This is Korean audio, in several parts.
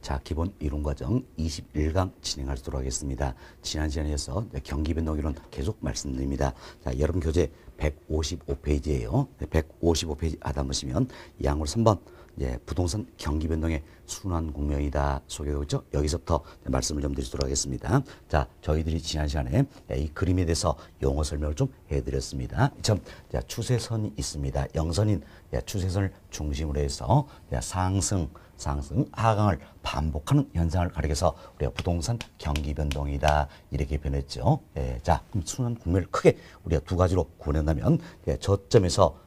자, 기본 이론 과정 21강 진행하도록 하겠습니다. 지난 시간에 이어서 경기 변동 이론 계속 말씀드립니다. 자, 여러분 교재 155페이지예요. 155페이지 하다 보시면 양으로 3번 부동산 경기 변동의 순환 국면이다 소개되고 있죠. 여기서부터 말씀을 좀 드리도록 하겠습니다. 자, 저희들이 지난 시간에 이 그림에 대해서 용어 설명을 좀 해드렸습니다. 자, 추세선이 있습니다. 영선인 추세선을 중심으로 해서 상승, 하강을 반복하는 현상을 가리켜서 우리가 부동산 경기 변동이다 이렇게 표현했죠. 자, 그럼 순환 국면을 크게 우리가 두 가지로 구분한다면 저점에서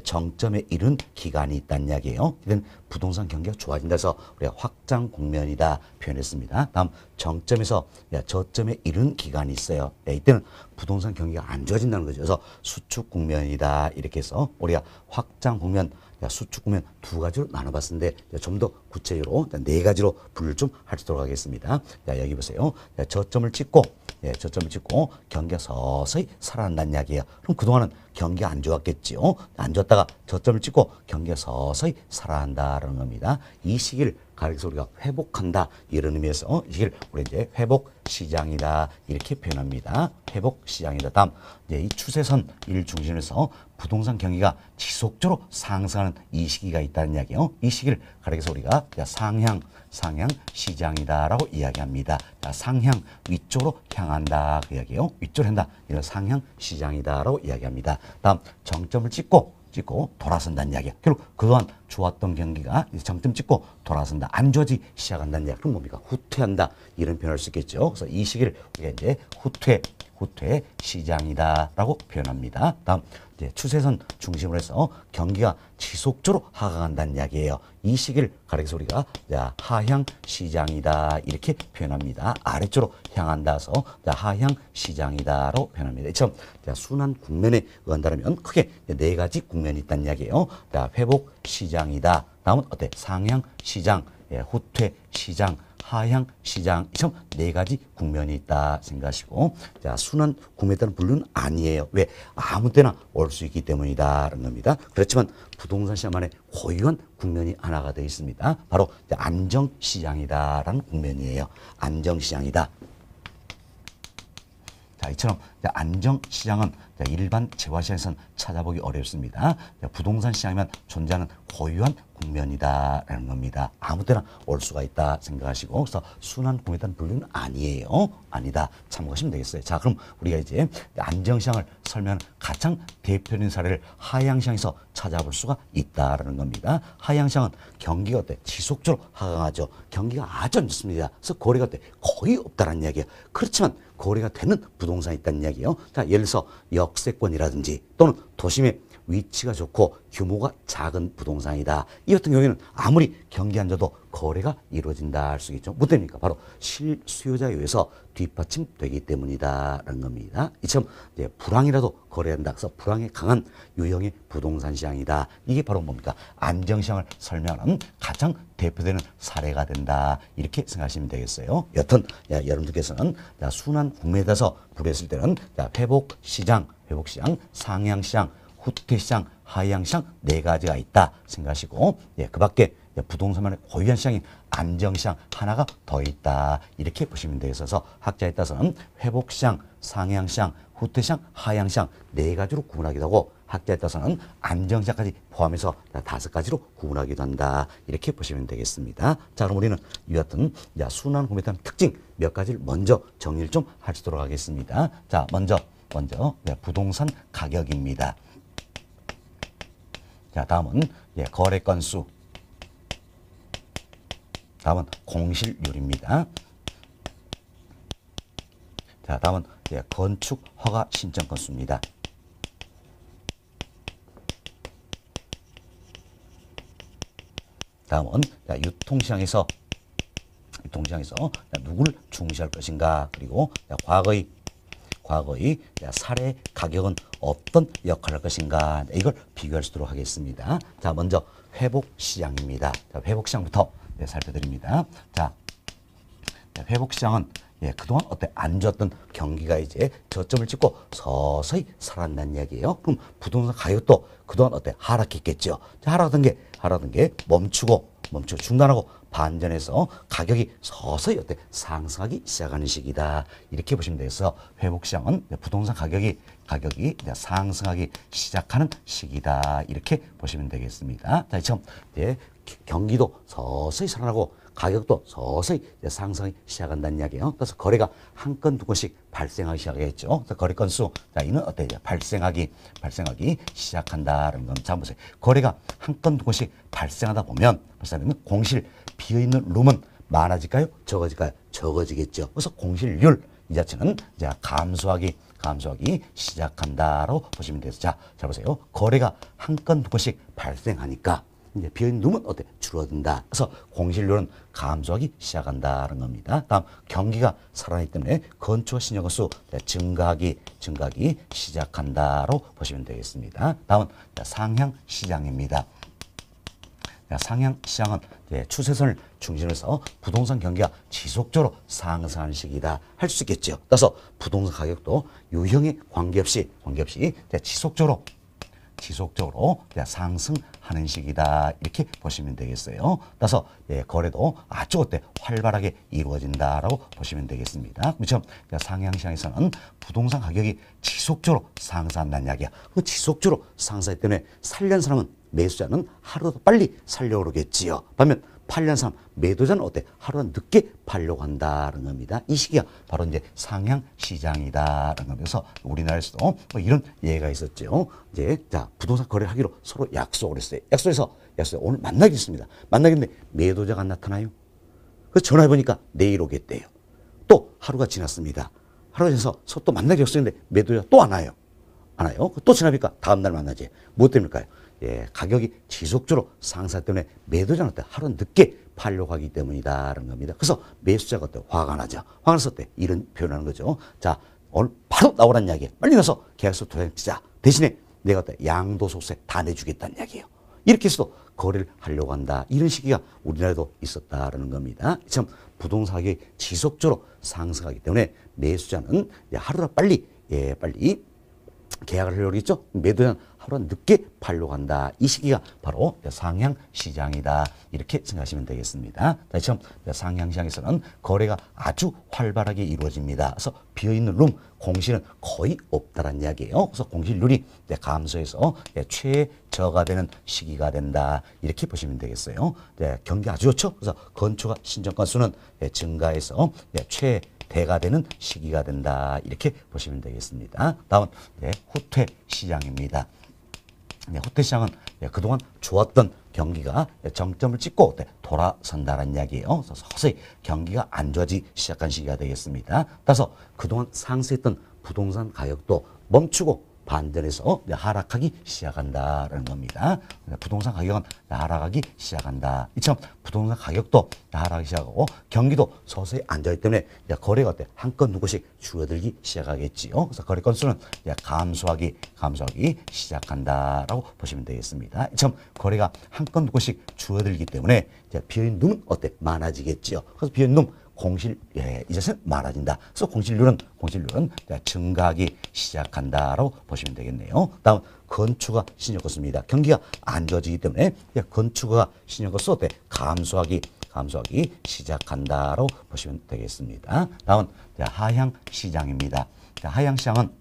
정점에 이른 기간이 있다는 이야기예요. 이는 부동산 경기가 좋아진다 해서 우리가 확장 국면이다 표현했습니다. 다음 정점에서 저점에 이른 기간이 있어요. 이때는 부동산 경기가 안 좋아진다는 거죠. 그래서 수축 국면이다 이렇게 해서 우리가 확장 국면, 수축 국면 두 가지로 나눠봤는데 좀 더 구체적으로 네 가지로 분류를 좀 하도록 하겠습니다. 자, 여기 보세요. 저점을 찍고 경기가 서서히 살아난다는 이야기예요. 그럼 그동안은 경기가 안 좋았겠지요. 안 좋았다가 저점을 찍고 경기가 서서히 살아난다라는 겁니다. 이 시기를 가리켜서 우리가 회복한다 이런 의미에서 이 시기를 우리 이제 회복 시장이다 이렇게 표현합니다. 회복 시장이다. 다음 이 추세선 일 중심에서 부동산 경기가 지속적으로 상승하는 이 시기가 있다는 이야기예요. 이 시기를 가리켜서 우리가 상향 시장이다라고 이야기합니다. 자, 상향 위쪽으로 향한다 그 이야기예요. 위쪽으로 한다 이런 상향 시장이다라고 이야기합니다. 다음 정점을 찍고 돌아선다는 이야기야. 결국 그동안 좋았던 경기가 정점 찍고 돌아선다. 안 좋아지기 시작한다는 이야기. 그럼 뭡니까? 후퇴한다. 이런 표현을 할 수 있겠죠. 그래서 이 시기를 우리가 이제 후퇴 시장이다라고 표현합니다. 다음 추세선 중심으로 해서 경기가 지속적으로 하강한다는 이야기예요. 이 시기를 가리켜서 우리가 하향 시장이다 이렇게 표현합니다. 아래쪽으로 향한다서 하향 시장이다라고 표현합니다. 이처럼 순환 국면에 의한다면 크게 네 가지 국면이 있다는 이야기예요. 회복 시장이다. 다음은 어때? 상향 시장, 후퇴 시장, 하향 시장, 이처럼 네 가지 국면이 있다 생각하시고, 자, 순환 국면에 따른 분류는 아니에요. 왜? 아무 때나 올 수 있기 때문이다라는 겁니다. 그렇지만 부동산 시장만의 고유한 국면이 하나가 되어 있습니다. 바로 안정 시장이다라는 국면이에요. 안정 시장이다. 자, 이처럼 안정 시장은 일반 재화시장에서는 찾아보기 어렵습니다. 부동산 시장이면 존재하는 고유한 국면이다라는 겁니다. 아무 때나 올 수가 있다 생각하시고, 그래서 순환 국면에 따른 분류는 아니에요. 아니다. 참고하시면 되겠어요. 자, 그럼 우리가 이제 안정시장을 설명하는 가장 대표적인 사례를 하향시장에서 찾아볼 수가 있다라는 겁니다. 하향시장은 경기가 어때? 지속적으로 하강하죠. 경기가 아주 안 좋습니다. 그래서 거래가 어때? 거의 없다라는 이야기예요. 그렇지만 거래가 되는 부동산이 있다는 이야기예요. 자, 예를 들어서 역세권이라든지 또는 도심의 위치가 좋고 규모가 작은 부동산이다. 이 같은 경우에는 아무리 경기 안 좋아도 거래가 이루어진다 할 수 있죠. 뭐 때문입니까? 바로 실수요자에 의해서 뒷받침되기 때문이다라는 겁니다. 이처럼 불황이라도 거래한다. 그래서 불황에 강한 유형의 부동산 시장이다. 이게 바로 뭡니까? 안정시장을 설명하는 가장 대표되는 사례가 된다. 이렇게 생각하시면 되겠어요. 여튼 여러분들께서는 순환 국면에 대해서 분류했을 때는 회복시장, 상향시장, 후퇴시장, 하향시장 네 가지가 있다 생각하시고, 그 밖에 부동산만의 고유한 시장인 안정시장 하나가 더 있다 이렇게 보시면 되겠어서 학자에 따라서는 회복시장, 상향시장, 후퇴시장, 하향시장 네 가지로 구분하기도 하고, 학자에 따라서는 안정시장까지 포함해서 다섯 가지로 구분하기도 한다 이렇게 보시면 되겠습니다. 자, 그럼 우리는 이와 같은 순환 국면에 따른 특징 몇 가지를 먼저 정리를 좀 하도록 하겠습니다. 자, 먼저 부동산 가격입니다. 자, 다음은 거래 건수, 다음은 공실률입니다. 자, 다음은 건축 허가 신청 건수입니다. 다음은 유통시장에서 누구를 중시할 것인가, 그리고 과거의 사례 가격은 어떤 역할을 할 것인가, 이걸 비교할 수 있도록 하겠습니다. 자, 먼저 회복시장입니다. 자, 회복시장부터 살펴드립니다. 자, 회복시장은 그동안 어때? 안 좋았던 경기가 이제 저점을 찍고 서서히 살아난다는 이야기예요. 그럼 부동산 가격도 그동안 어때? 하락했겠죠. 자, 하락하던 게 멈추고 중단하고 반전해서 가격이 서서히 어때 상승하기 시작하는 시기다. 이렇게 보시면 되겠어. 회복시장은 부동산 가격이 이제 상승하기 시작하는 시기다. 이렇게 보시면 되겠습니다. 자, 지금 이제 경기도 서서히 살아나고 가격도 서서히 이제 상승하기 시작한다는 이야기예요. 그래서 거래가 한 건 두 건씩 발생하기 시작했죠. 그래서 거래 건수, 자, 이는 어때? 발생하기 시작한다는 겁니다. 자, 보세요. 거래가 한 건 두 건씩 발생하다 보면, 벌써는 공실 비어있는 룸은 많아질까요? 적어질까요? 적어지겠죠. 그래서 공실률 이 자체는 이제 감소하기 시작한다로 보시면 되죠. 자, 보세요. 거래가 한 건 두 건씩 발생하니까 이제 비어있는 룸은 어때? 줄어든다. 그래서 공실률은 감소하기 시작한다는 겁니다. 다음 경기가 살아나기 때문에 건축 신용 건수 증가하기 시작한다로 보시면 되겠습니다. 다음은 상향 시장입니다. 상향 시장은 추세선을 중심으로 해서 부동산 경기가 지속적으로 상승하는 시기다 할 수 있겠죠. 따라서 부동산 가격도 유형에 관계없이 지속적으로 상승하는 시기다. 이렇게 보시면 되겠어요. 따라서 거래도 아주 활발하게 이루어진다라고 보시면 되겠습니다. 그렇죠? 상향시장에서는 부동산 가격이 지속적으로 상승한다는 이야기야. 그 지속적으로 상승하기 때문에 살려는 사람은 매수자는 하루도 빨리 살려고 그러겠지요. 반면 팔려는 사람, 매도자는 어때? 하루가 늦게 팔려고 한다는 겁니다. 이 시기가 바로 이제 상향 시장이다라는 겁니다. 그래서 우리나라에서도 뭐 이런 예가 있었죠. 이제 자, 부동산 거래를 하기로 서로 약속을 했어요. 약속해서 오늘 만나겠습니다. 만나겠는데 매도자가 안 나타나요. 그래서 전화해 보니까 내일 오겠대요. 또 하루가 지났습니다. 하루가 지나서 또 만나기로 약속했는데 매도자가 또 안 와요. 또 지나니까 다음 날 만나지. 뭐 때문일까요? 가격이 지속적으로 상승하기 때문에 매도자는 하루 늦게 팔려고 하기 때문이다라는 겁니다. 그래서 매수자가 화가 나죠. 화가 나서 이런 표현하는 거죠. 자, 오늘 바로 나오라는 이야기예요. 빨리 나서 계약서 도장치자. 대신에 내가 양도소득세 다 내주겠다는 이야기예요. 이렇게 해서도 거래를 하려고 한다. 이런 시기가 우리나라에도 있었다라는 겁니다. 참 부동산 가격이 지속적으로 상승하기 때문에 매수자는 하루나 빨리 계약을 하려고 했죠. 매도자는 하루 늦게 팔려고 한다. 이 시기가 바로 상향 시장이다. 이렇게 생각하시면 되겠습니다. 다시 한번 상향 시장에서는 거래가 아주 활발하게 이루어집니다. 그래서 비어있는 룸, 공실은 거의 없다라는 이야기예요. 그래서 공실률이 감소해서 최저가 되는 시기가 된다. 이렇게 보시면 되겠어요. 경기 아주 좋죠. 그래서 건축 신청 건수는 증가해서 최대가 되는 시기가 된다. 이렇게 보시면 되겠습니다. 다음 후퇴 시장입니다. 후퇴 시장은 그동안 좋았던 경기가 정점을 찍고 돌아선다는 이야기예요. 그래서 서서히 경기가 안 좋아지기 시작한 시기가 되겠습니다. 따라서 그동안 상승했던 부동산 가격도 멈추고 반전해서 하락하기 시작한다라는 겁니다. 부동산 가격은 하락하기 시작한다. 이처럼 부동산 가격도 하락하기 시작하고 경기도 서서히 안 좋아지기 때문에 거래가 한 건 두 건씩 줄어들기 시작하겠지요. 그래서 거래 건수는 감소하기 시작한다라고 보시면 되겠습니다. 이처럼 거래가 한 건 두 건씩 줄어들기 때문에 비어있는 룸은 많아지겠지요. 그래서 비어있는 룸 이제는 많아진다. 그래서 공실률은 증가하기 시작한다라고 보시면 되겠네요. 다음 건축가 신용 건수입니다. 경기가 안 좋아지기 때문에 건축가 신용 건수 감소하기 시작한다라고 보시면 되겠습니다. 다음 하향 시장입니다. 하향 시장은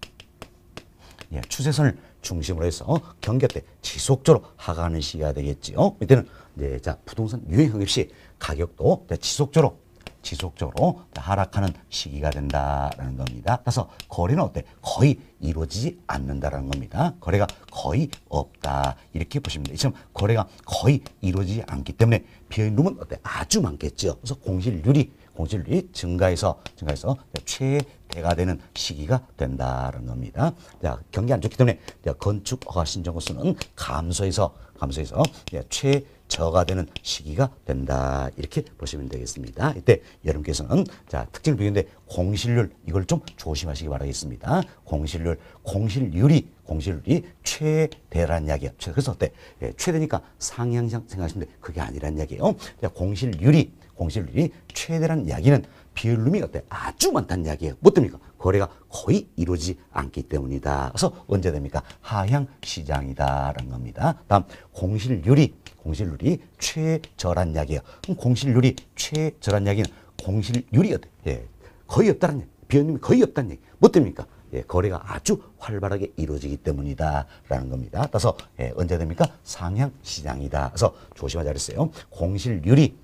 추세선을 중심으로 해서 경기가 지속적으로 하락하는 시기가 되겠지요. 이때는 부동산 유행 없이 가격도 지속적으로 하락하는 시기가 된다라는 겁니다. 따라서 거래는 거의 이루어지지 않는다라는 겁니다. 거래가 거의 없다. 이렇게 보시면 돼요. 지금 거래가 거의 이루어지지 않기 때문에 비어있는 룸은 아주 많겠죠. 그래서 공실률이 증가해서 최대가 되는 시기가 된다는 겁니다. 경기 안 좋기 때문에 건축 허가 신청 건수는 감소해서 최저가 되는 시기가 된다. 이렇게 보시면 되겠습니다. 이때 여러분께서는 특징을 비교했는데 공실률 이걸 좀 조심하시기 바라겠습니다. 공실률이 최대라는 이야기예요. 그래서 최대니까 상향상 생각하시면 돼. 그게 아니라는 이야기예요. 공실률이 공실률이 최대라는 이야기는 비율룸이 어때? 아주 많다는 이야기예요. 뭐 때문입니까? 거래가 거의 이루어지지 않기 때문이다. 그래서 언제 됩니까? 하향 시장이다라는 겁니다. 다음 공실률이 최저란 이야기예요. 그럼 공실률이 최저란 이야기는 공실률이 어때? 예, 거의 없다는 얘기. 비율룸이 거의 없다는 얘기. 뭐 때문입니까? 예, 거래가 아주 활발하게 이루어지기 때문이다라는 겁니다. 따라서 예, 언제 됩니까? 상향 시장이다. 그래서 조심하자 그랬어요. 공실률이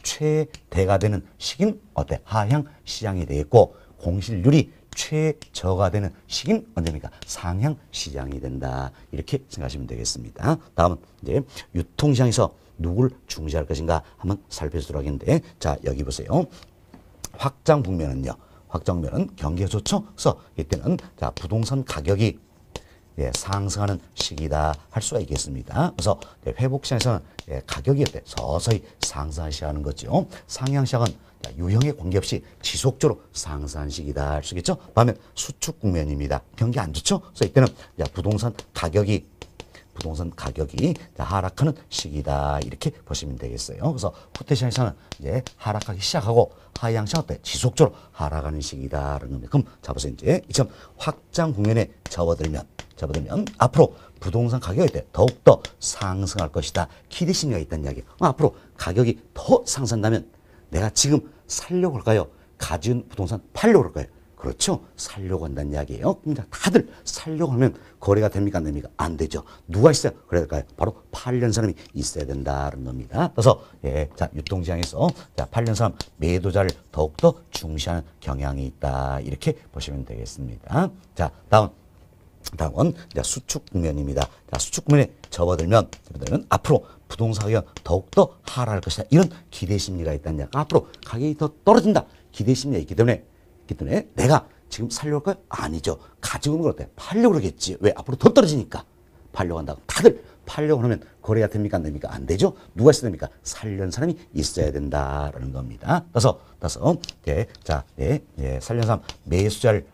최대가 되는 시기는 어때? 하향 시장이 되겠고 공실률이 최저가 되는 시기는 언제입니까? 상향 시장이 된다. 이렇게 생각하시면 되겠습니다. 다음은 이제 유통시장에서 누굴 중시할 것인가 한번 살펴보도록 하겠는데, 자 여기 보세요. 확장 국면은요. 확정면은 경기가 좋죠. 그래서 이때는 자 부동산 가격이 예, 상승하는 시기다 할 수가 있겠습니다. 그래서 회복 시장에서는 예, 가격이 어때? 서서히 상승하기 시작하는 거죠. 상향 시장은 자, 유형에 관계없이 지속적으로 상승하는 시기다 할 수 있겠죠. 반면 수축 국면입니다. 경기 안 좋죠. 그래서 이때는 자, 부동산 가격이 하락하는 시기다 이렇게 보시면 되겠어요. 그래서 후퇴 시장에서는 이제 하락하기 시작하고 하향 시장 때 지속적으로 하락하는 시기다라는 겁니다. 그럼 자 보세요. 이제 이처럼 확장 국면에 접어들면 앞으로 부동산 가격이 때 더욱더 상승할 것이다. 기대 심리가 있다는 이야기예요. 앞으로 가격이 더 상승한다면 내가 지금 살려고 할까요? 가진 부동산 팔려고 할까요? 그렇죠. 살려고 한다는 이야기예요. 그러니까 다들 살려고 하면 거래가 됩니까? 안 됩니까? 안 되죠. 누가 있어야 거래가 될까요? 바로 팔려는 사람이 있어야 된다는 겁니다. 그래서 예, 자 유통시장에서 자 팔려는 사람 매도자를 더욱더 중시하는 경향이 있다. 이렇게 보시면 되겠습니다. 자 다음은 이제 수축 국면입니다. 자, 수축 국면에 접어들면 앞으로 부동산 가격 더욱더 하락할 것이다. 이런 기대 심리가 있다는 이야기. 앞으로 가격이 더 떨어진다. 기대 심리가 있기 때문에 내가 지금 살려고 할까요? 아니죠. 가지고 있는 걸 어때? 팔려고 그러겠지. 왜? 앞으로 더 떨어지니까. 팔려고 한다고. 다들 팔려고 하면 거래가 됩니까? 안 됩니까? 안 되죠. 누가 있어야 됩니까? 살려는 사람이 있어야 된다라는 겁니다. 따라서 살려는 사람 매수자를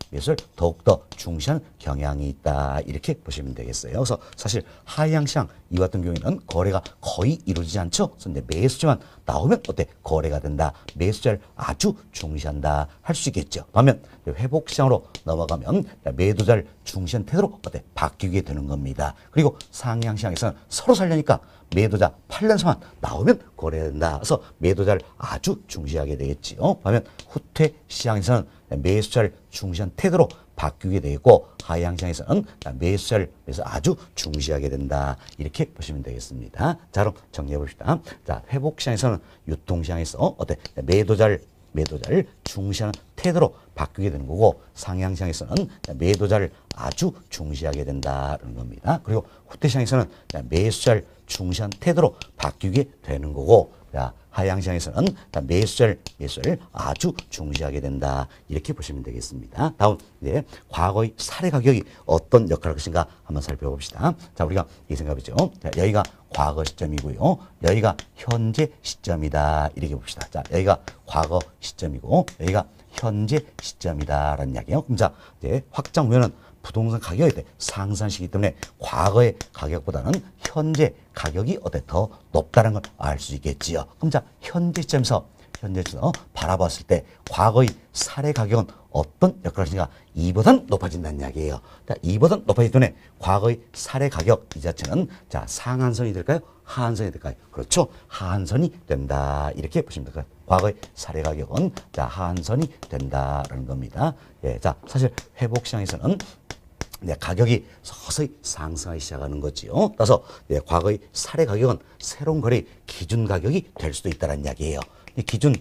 더욱더 중시하는 경향이 있다. 이렇게 보시면 되겠어요. 그래서 사실 하향 시장 이 같은 경우에는 거래가 거의 이루어지지 않죠. 그래서 이제 매수자만 나오면 어때? 거래가 된다. 매수자를 아주 중시한다. 할 수 있겠죠. 반면 회복 시장으로 넘어가면 매도자를 중시한 태도로 어때? 바뀌게 되는 겁니다. 그리고 상향 시장에서는 서로 살려니까 매도자 팔려서만 나오면 거래가 된다. 그래서 매도자를 아주 중시하게 되겠지요. 반면 후퇴 시장에서는 매수자를 중시한 태도로 바뀌게 되고 하향 시장에서는 매수자를 아주 중시하게 된다. 이렇게 보시면 되겠습니다. 자, 그럼 정리해 봅시다. 자, 회복 시장에서는 유통 시장에서 어때? 매도자를 중시하는 태도로 바뀌게 되는 거고 상향 시장에서는 매도자를 아주 중시하게 된다는 겁니다. 그리고 후퇴 시장에서는 매수자를 중시한 태도로 바뀌게 되는 거고 하향 시장에서는 매수자를 아주 중시하게 된다. 이렇게 보시면 되겠습니다. 다음 이제 과거의 사례 가격이 어떤 역할을 할 것인가 한번 살펴봅시다. 자, 우리가 이 생각이죠. 자, 여기가 과거 시점이고요. 여기가 현재 시점이다. 이렇게 봅시다. 자, 여기가 과거 시점이고 여기가 현재 시점이다라는 이야기예요. 그럼 자, 이제 확장 후에는 부동산 가격이 상승 시기 때문에 과거의 가격보다는 현재 가격이 더 높다는 걸 알 수 있겠지요. 그럼 자, 현재 시점에서 바라봤을 때 과거의 사례 가격은 어떤 역할을 하시는가? 이보단 높아진다는 이야기예요. 자, 이보단 높아지기 때문에 과거의 사례 가격 이 자체는 자, 상한선이 될까요? 하한선이 될까요? 그렇죠. 하한선이 된다. 이렇게 보시면 될까요? 과거의 사례 가격은 자, 하한선이 된다라는 겁니다. 예, 자, 사실 회복 시장에서는 가격이 서서히 상승하기 시작하는 거지요. 따라서 과거의 사례 가격은 새로운 거래 기준 가격이 될 수도 있다는 이야기예요. 기준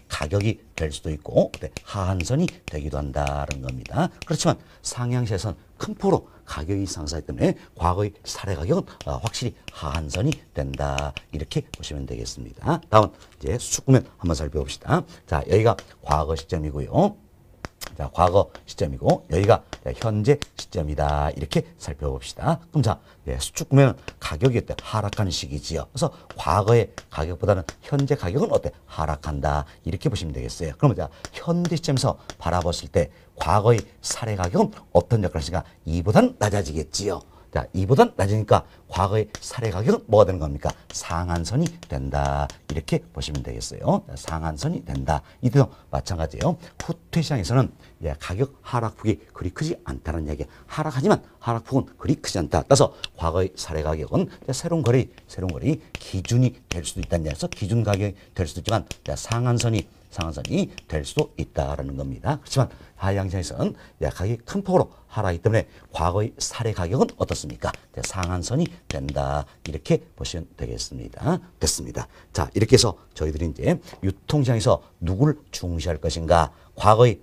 가격이 될 수도 있고 하한선이 되기도 한다는 겁니다. 그렇지만 상향시에서는 큰 폭으로 가격이 상승하기 때문에 과거의 사례 가격은 확실히 하한선이 된다. 이렇게 보시면 되겠습니다. 다음 이제 수축 국면 한번 살펴봅시다. 자, 여기가 과거 시점이고요. 자, 과거 시점이고 여기가 현재 시점이다. 이렇게 살펴봅시다. 그럼 자, 수축 국면은 가격이 하락하는 시기지요. 그래서 과거의 가격보다는 현재 가격은 하락한다. 이렇게 보시면 되겠어요. 그러면 자, 현재 시점에서 바라봤을 때 과거의 사례 가격은 어떤 역할을 하시가? 이보다는 낮아지겠지요. 자, 이보단 낮으니까 과거의 사례 가격은 뭐가 되는 겁니까? 상한선이 된다. 이렇게 보시면 되겠어요. 자, 상한선이 된다. 이때도 마찬가지예요. 후퇴 시장에서는 가격 하락폭이 그리 크지 않다는 이야기야. 하락하지만 하락폭은 그리 크지 않다. 따라서 과거의 사례 가격은 새로운 거래 기준이 될 수도 있다는 얘기에서 기준 가격이 될 수도 있지만 상한선이 될 수도 있다라는 겁니다. 그렇지만 하향시장에서는 가격이 큰 폭으로 하락하기 때문에 과거의 사례 가격은 어떻습니까? 상한선이 된다. 이렇게 보시면 되겠습니다. 됐습니다. 자, 이렇게 해서 저희들이 이제 유통시장에서 누구를 중시할 것인가? 과거의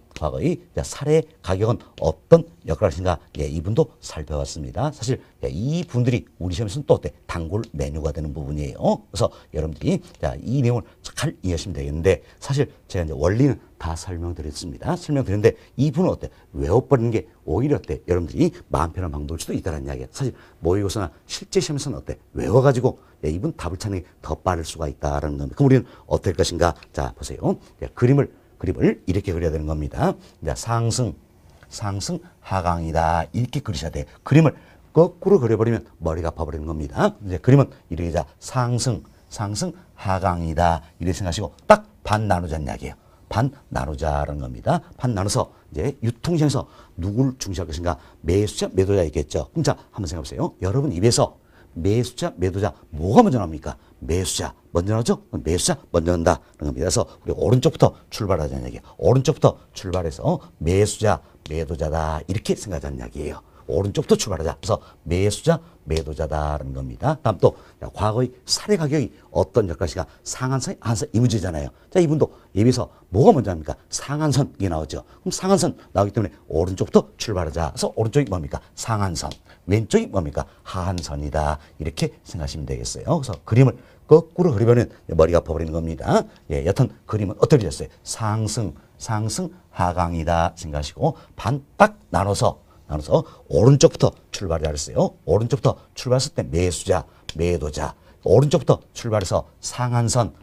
사례 가격은 어떤 역할을 하신가? 이분도 살펴봤습니다. 사실 이분들이 우리 시험에서는 또 어때? 단골 메뉴가 되는 부분이에요. 그래서 여러분들이 이 내용을 잘 이해하시면 되겠는데 사실 제가 이제 원리는 다 설명드렸습니다. 설명드렸는데 이분은 어때? 외워버리는 게 오히려 어때? 여러분들이 마음 편한 방법일 수도 있다는 이야기예요. 사실 모의고사나 실제 시험에서는 어때? 외워가지고 이분 답을 찾는 게 더 빠를 수가 있다라는 겁니다. 그럼 우리는 어떨 것인가? 자, 보세요. 그림을 이렇게 그려야 되는 겁니다. 상승 하강이다. 이렇게 그리셔야 돼요. 그림을 거꾸로 그려버리면 머리가 아파버리는 겁니다. 이제 그림은 이렇게 상승 하강이다. 이렇게 생각하시고 딱 반 나누자는 이야기예요. 반 나누자라는 겁니다. 반 나눠서 이제 유통시장에서 누구를 중시할 것인가? 매수자, 매도자 있겠죠. 그럼 자, 한번 생각해 보세요. 여러분 입에서 매수자, 매도자 뭐가 먼저 나옵니까? 매수자 먼저 나오죠? 매수자 먼저 나온다는 겁니다. 그래서 우리 오른쪽부터 출발하자는 얘기예요. 오른쪽부터 출발해서 매수자, 매도자다 이렇게 생각하자는 이야기예요. 오른쪽부터 출발하자. 그래서 매수자, 매도자다라는 겁니다. 다음 또 과거의 사례 가격이 어떤 역할인가? 상한선, 하한선 이 문제잖아요. 자, 이분도 예비에서 뭐가 먼저 합니까? 상한선 이게 나오죠. 그럼 상한선 나오기 때문에 오른쪽부터 출발하자. 그래서 오른쪽이 뭡니까? 상한선. 왼쪽이 뭡니까? 하한선이다. 이렇게 생각하시면 되겠어요. 그래서 그림을 거꾸로 그리면 머리가 아파버리는 겁니다. 여튼 그림은 어떻게 되었어요? 상승 하강이다 생각하시고 반 딱 나눠서 오른쪽부터 출발을 했어요. 오른쪽부터 출발했을 때 매수자, 매도자. 오른쪽부터 출발해서 상한선,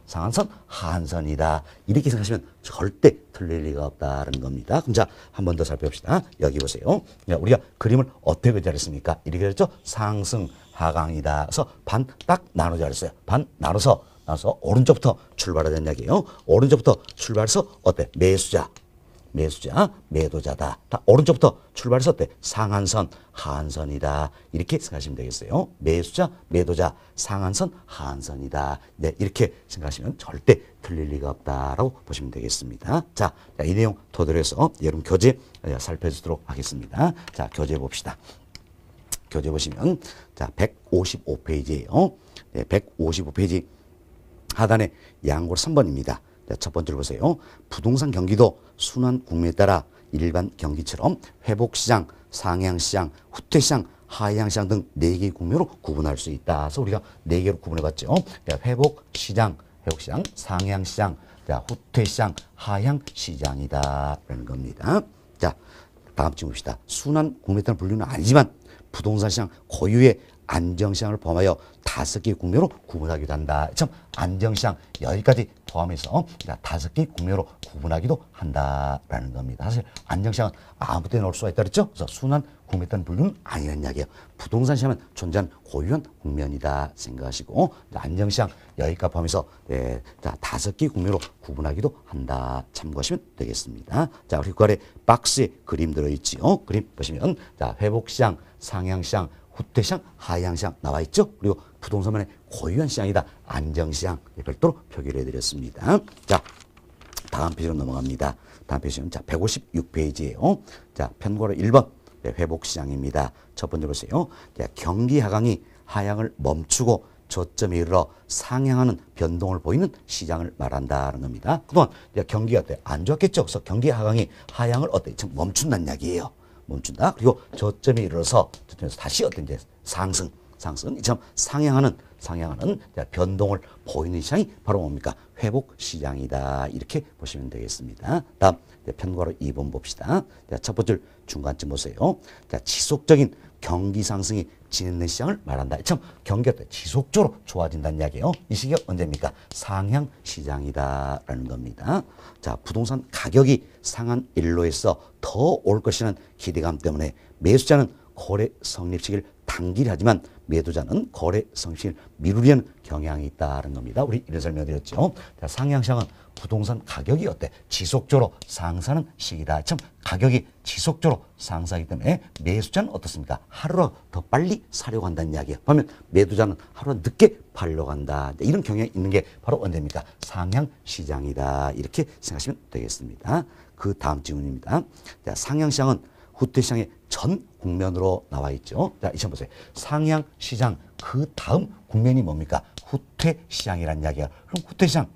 하한선이다. 이렇게 생각하시면 절대 틀릴 리가 없다는 겁니다. 그럼 자, 한 번 더 살펴봅시다. 여기 보세요. 우리가 그림을 어떻게 그렸습니까? 이렇게 그렸죠? 상승, 하강이다. 그래서 반 딱 나누자 그랬어요. 반 나눠서 오른쪽부터 출발하자는 이야기예요. 오른쪽부터 출발해서 어때? 매수자, 매도자다. 오른쪽부터 출발해서 어때? 상한선, 하한선이다. 이렇게 생각하시면 되겠어요. 매수자, 매도자, 상한선, 하한선이다. 네, 이렇게 생각하시면 절대 틀릴 리가 없다라고 보시면 되겠습니다. 자, 이 내용 토대로 해서 여러분 교재 살펴보도록 하겠습니다. 자, 교재 봅시다. 교재 보시면 자, 155페이지예요. 네, 155페이지 하단에 양골 3번입니다. 첫 번째로 보세요. 부동산 경기도 순환 국면에 따라 일반 경기처럼 회복시장, 상향시장, 후퇴시장, 하향시장 등 4개의 국면으로 구분할 수 있다. 그래서 우리가 4개로 구분해봤죠. 회복시장, 상향시장, 후퇴시장, 하향시장이다. 라는 겁니다. 자, 다음 질문 봅시다. 순환 국면에 따른 분류는 아니지만 부동산 시장 고유의 안정시장을 포함하여 5개의 국면으로 구분하기도 한다. 참 안정시장 여기까지 포함해서 5개의 국면으로 구분하기도 한다라는 겁니다. 사실 안정시장은 아무 때나 올 수가 있다 그랬죠. 그래서 순환 국면에 따른 분류는 아니라는 이야기예요. 부동산 시장은 존재하는 고유한 국면이다 생각하시고 안정시장 여기까지 포함해서 5개의 국면으로 구분하기도 한다. 참고하시면 되겠습니다. 자, 그리고 그 아래 박스에 그림 들어있지요. 그림 보시면 자, 회복시장, 상향시장, 후퇴시장, 하향시장 나와 있죠. 그리고 부동산만의 고유한 시장이다. 안정시장 별도로 표기를 해드렸습니다. 자, 다음 페이지로 넘어갑니다. 다음 페이지는 자 156페이지예요. 자, 편고로 1번 회복시장입니다. 첫 번째 보세요. 자, 경기 하강이 하향을 멈추고 저점에 이르러 상향하는 변동을 보이는 시장을 말한다는 겁니다. 그동안 경기가 안 좋았겠죠. 그래서 경기 하강이 하향을 멈춘다는 이야기예요. 멈춘다. 그리고 저점에 이르러서 다시 어떤 이제 상승 이처럼 상향하는 변동을 보이는 시장이 바로 뭡니까? 회복 시장이다. 이렇게 보시면 되겠습니다. 다음 편과로 2번 봅시다. 첫 번째 중간쯤 보세요. 자, 지속적인 경기 상승이 진행된 시장을 말한다. 참 경기가 지속적으로 좋아진다는 이야기예요. 이 시기가 언제입니까? 상향 시장이다라는 겁니다. 자, 부동산 가격이 상한 일로에서 더 올 것이라는 기대감 때문에 매수자는 거래 성립 시기를 단기를 하지만 매도자는 거래 성실을 미루려는 경향이 있다는 겁니다. 우리 이런 설명드렸죠. 자, 상향시장은 부동산 가격이 어때? 지속적으로 상승하는 시기다. 참 가격이 지속적으로 상승하기 때문에 매수자는 어떻습니까? 하루라도 더 빨리 사려고 한다는 이야기예요. 반면 매도자는 하루라도 늦게 팔려고 한다. 이런 경향이 있는 게 바로 언제입니까? 상향시장이다. 이렇게 생각하시면 되겠습니다. 그 다음 질문입니다. 자, 상향시장은 후퇴시장의 전 국면으로 나와 있죠. 자, 이점 보세요. 상향시장 그 다음 국면이 뭡니까? 후퇴시장이라는 이야기야. 그럼 후퇴시장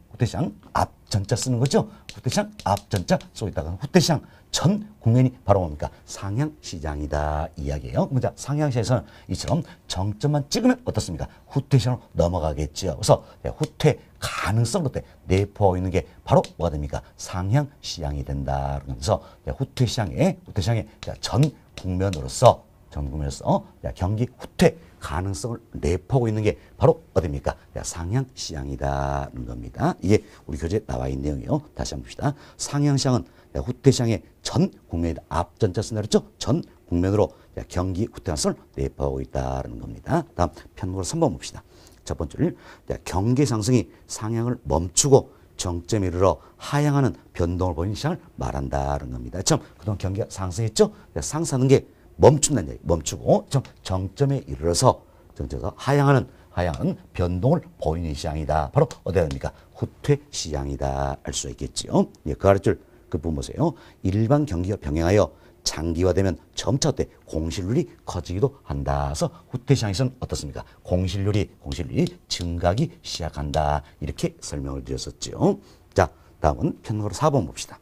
앞전자 쓰는 거죠. 후퇴시장 앞전자 쏘있다가 후퇴시장 전 국면이 바로 뭡니까? 상향시장이다 이야기예요. 그럼 자, 상향시장에서는 이처럼 정점만 찍으면 어떻습니까? 후퇴시장으로 넘어가겠죠. 그래서 후퇴 가능성 그때 내포하고 있는 게 바로 뭐가 됩니까? 상향시장이 된다. 그러면서 후퇴시장의 전 국면으로서 경기 후퇴 가능성을 내포하고 있는 게 바로 어디입니까? 상향시장이다는 겁니다. 이게 우리 교재에 나와 있는 내용이에요. 다시 한번 봅시다. 상향시장은 후퇴시장의 전 국면이다. 앞전자 쓴다 그랬죠? 전 국면으로 경기 후퇴 가능성을 내포하고 있다는 겁니다. 다음 편곡을 3번 봅시다. 첫 번째를 경기 상승이 상향을 멈추고 정점에 이르러 하향하는 변동을 보이는 시장을 말한다는 겁니다. 참 그동안 경기가 상승했죠? 상승하는 게 멈춘다는 얘기. 멈추고 정점에 이르러서 하향하는 변동을 보이는 시장이다. 바로 어디가 됩니까? 후퇴 시장이다. 알 수 있겠지요. 예, 그 아래줄 그 부분 보세요. 일반 경기가 병행하여 장기화되면 점차 때 공실률이 커지기도 한다. 그래서 후퇴 시장에서는 어떻습니까? 공실률이 증가하기 시작한다. 이렇게 설명을 드렸었죠. 자, 다음은 편곡으로 4번 봅시다.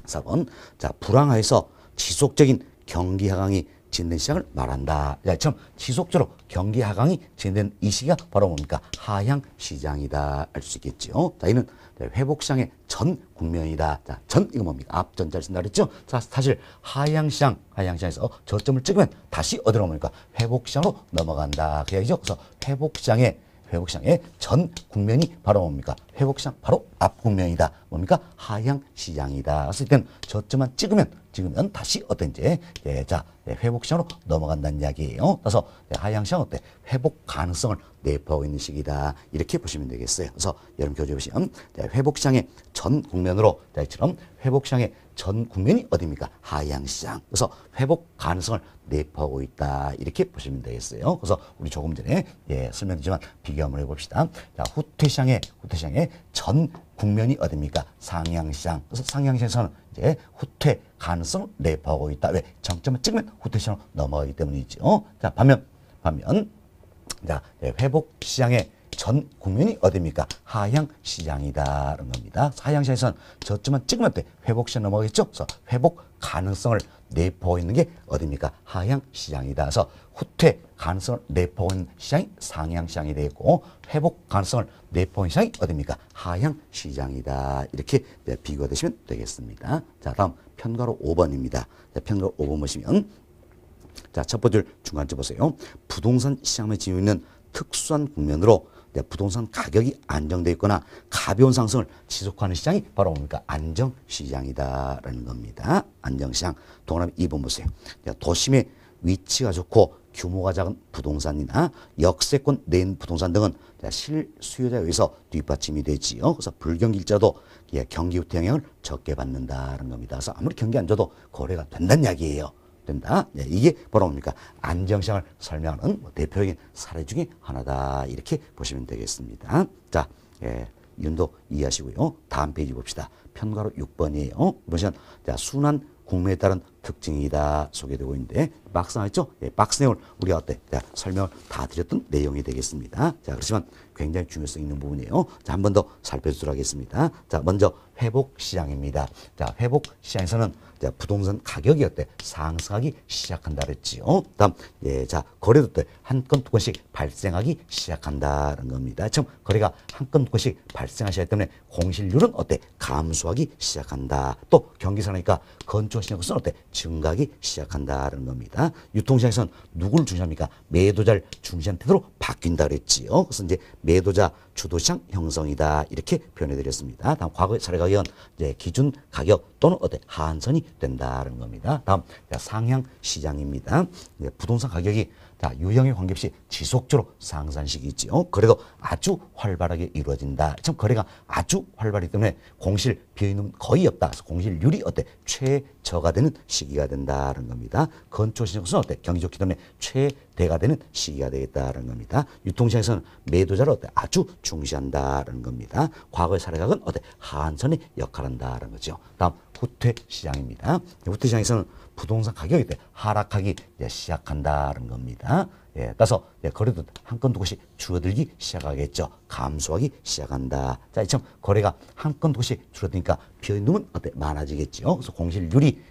4번. 자, 불황하에서 지속적인 경기 하강이 진행된 시장을 말한다. 자, 처음 지속적으로 경기 하강이 진행된 이 시기가 바로 뭡니까? 하향 시장이다. 알 수 있겠죠. 자, 이는 회복 시장의 전 국면이다. 자, 전 이거 뭡니까? 앞전자를 쓴다 그랬죠. 자, 사실 하향시장에서 저점을 찍으면 다시 어디로 뭡니까? 회복 시장으로 넘어간다. 그 얘기죠. 그래서 회복 시장의 전 국면이 바로 뭡니까? 회복시장 바로 앞 국면이다. 뭡니까? 하향시장이다. 그래서 이때는 저점만 찍으면 다시 어떤지 회복시장으로 넘어간다는 이야기예요. 그래서 하향시장 어때? 회복 가능성을 내포하고 있는 시기다. 이렇게 보시면 되겠어요. 그래서 여러분 교재 보시면 회복시장의 전 국면으로 이처럼 회복시장의 전 국면이 어디입니까? 하향시장. 그래서 회복 가능성을 내포하고 있다. 이렇게 보시면 되겠어요. 그래서 우리 조금 전에 설명드리지만 비교 한번 해봅시다. 자, 후퇴시장의 전 국면이 어디입니까? 상향시장. 그래서 상향시장에서는 이제 후퇴 가능성을 내포하고 있다. 왜? 정점을 찍으면 후퇴시장으로 넘어가기 때문이죠. 자, 반면 자, 회복시장의 전 국면이 어디입니까? 하향시장이다라는 겁니다. 하향시장에서는 저점만 찍으면 돼. 회복시장 넘어가겠죠? 그래서 회복 가능성을 내포하고 있는 게 어디입니까? 하향시장이다. 그래서 후퇴 가능성을 내포하고 있는 시장이 상향시장이 되고 회복 가능성을 내포하고 있는 시장이 어디입니까? 하향시장이다. 이렇게 비교가 되시면 되겠습니다. 자, 다음 편가로 5번입니다. 자, 편가로 5번 보시면 자, 첫 번째 중간쯤 보세요. 부동산 시장에 지니고 있는 특수한 국면으로 부동산 가격이 안정되어 있거나 가벼운 상승을 지속하는 시장이 바로 뭡니까? 안정시장이다라는 겁니다. 안정시장. 동그라미 2번 보세요. 도심의 위치가 좋고 규모가 작은 부동산이나 역세권 내인 부동산 등은 실수요자에 의해서 뒷받침이 되지요. 그래서 불경기일자도 경기 후퇴 영향을 적게 받는다는 겁니다. 그래서 아무리 경기 안 좋아도 거래가 된다는 이야기예요. 된다. 이게 바로 뭡니까? 안정시장을 설명하는 대표적인 사례 중에 하나다. 이렇게 보시면 되겠습니다. 자, 이름도 이해하시고요. 다음 페이지 봅시다. 편가로 6번이에요. 보시면 순환 국면에 따른 특징이다 소개되고 있는데 박스 하나 있죠? 박스 내용을 우리가 어때? 설명을 다 드렸던 내용이 되겠습니다. 자, 그렇지만 굉장히 중요성 있는 부분이에요. 자, 한 번 더 살펴보도록 하겠습니다. 자, 먼저 회복시장입니다. 자, 회복시장에서는 부동산 가격이 어때? 상승하기 시작한다 그랬지요. 다음, 자, 거래도 때 한 건 두 건씩 발생하기 시작한다는 겁니다. 처음 거래가 한 건 두 건씩 발생하시기 때문에 공실률은 어때? 감소하기 시작한다. 또 경기사니까 건축시장에서는 어때? 증가하기 시작한다는 겁니다. 유통시장에서는 누구를 중시합니까? 매도자를 중시한 태도로 바뀐다 그랬지요. 그래서 이제 매도자 주도시장 형성이다. 이렇게 표현해드렸습니다. 다음 과거의 사례 가격은 기준 가격 또는 어때? 하한선이 된다는 겁니다. 다음 상향 시장입니다. 부동산 가격이 자, 유형에 관계없이 지속적으로 상승하는 시기있지요. 거래도 아주 활발하게 이루어진다. 참 거래가 아주 활발하기 때문에 공실 비어있는 거의 없다. 그래서 공실률이 어때? 최저가 되는 시기가 된다는 겁니다. 건축시장에서는 어때? 경기 좋기 때문에 최대가 되는 시기가 되겠다는 겁니다. 유통시장에서는 매도자를 어때? 아주 중시한다는 겁니다. 과거의 사례각은 어때? 하한선의 역할을 한다는 거죠. 다음 후퇴시장입니다. 후퇴시장에서는 부동산 가격이 하락하기 시작한다는 겁니다. 예, 따라서 거래도 한 건 두 곳이 줄어들기 시작하겠죠. 감소하기 시작한다. 자, 이처럼 거래가 한 건 두 곳이 줄어드니까 비어있는 놈은 어때? 많아지겠죠. 그래서 공실률이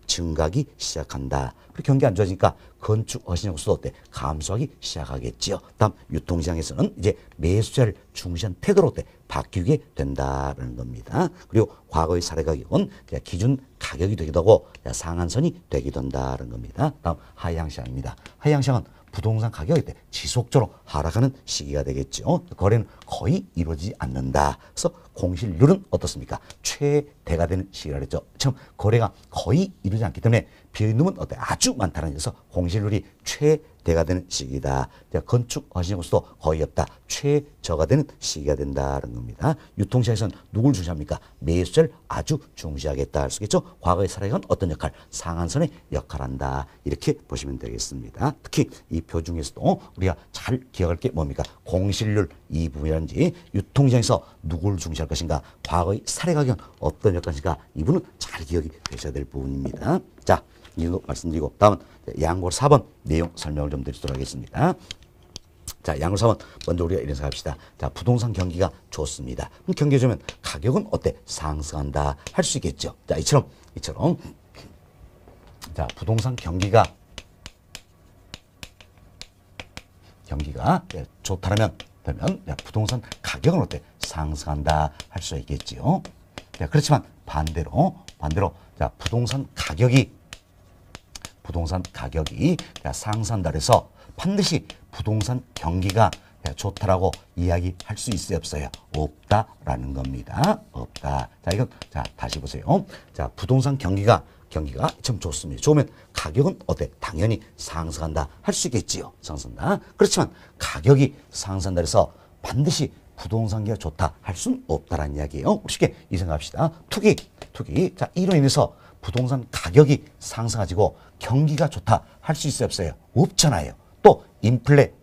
증가하기 시작한다. 그리고 경기 안 좋아지니까 건축 어신형 수도 어때? 감소하기 시작하겠죠. 다음 유통시장에서는 이제 매수자를 중시한 태도로 어때? 바뀌게 된다는 겁니다. 그리고 과거의 사례 가격은 기준 가격이 되기도 하고 상한선이 되기도 한다는 겁니다. 다음 하향시장입니다. 하향시장은 부동산 가격이 지속적으로 하락하는 시기가 되겠죠. 거래는 거의 이루어지지 않는다. 그래서 공실률은 어떻습니까? 최대가 되는 시기가 됐죠. 처음 거래가 거의 이루어지지 않기 때문에 비어있는 놈은 어때? 아주 많다는 데서 공실률이 최대가 되는 시기다. 건축 허신 곳도 거의 없다. 최저가 되는 시기가 된다는 겁니다. 유통시장에서는 누굴 중시합니까? 매수자를 아주 중시하겠다 할 수 있겠죠. 과거의 사례는 어떤 역할? 상한선의 역할을 한다. 이렇게 보시면 되겠습니다. 특히 이 표 중에서도 우리가 잘 기억할 게 뭡니까? 공실률 이 부분이라든지 유통시장에서 누굴 중시할 것인가? 과거의 사례 가격은 어떤 역할인가? 이 부분은 잘 기억이 되셔야 될 부분입니다. 자, 이거 말씀드리고 다음은 양고 4번 내용 설명을 좀 드리도록 하겠습니다. 자, 양고 4번 먼저 우리가 이런 생각합시다. 자, 부동산 경기가 좋습니다. 그럼 경기가 좋으면 가격은 어때? 상승한다 할 수 있겠죠. 자, 이처럼 자, 부동산 경기가 좋다면 부동산 가격은 어때? 상승한다 할 수 있겠지요. 자, 그렇지만 반대로 자, 부동산 가격이 상승한다 그래서 반드시 부동산 경기가 좋다라고 이야기할 수 있어요, 없어요? 없다라는 겁니다. 없다. 자, 이건 다시 보세요. 자, 부동산 경기가 참 좋습니다. 좋으면 가격은 어때? 당연히 상승한다 할 수 있겠지요. 상승한다. 그렇지만 가격이 상승한다 해서 반드시 부동산 경기가 좋다 할 수는 없다라는 이야기예요. 쉽게 이 생각합시다. 투기. 자, 이로 인해서 부동산 가격이 상승하지고 경기가 좋다 할 수 있어요, 없어요? 없잖아요. 또 인플레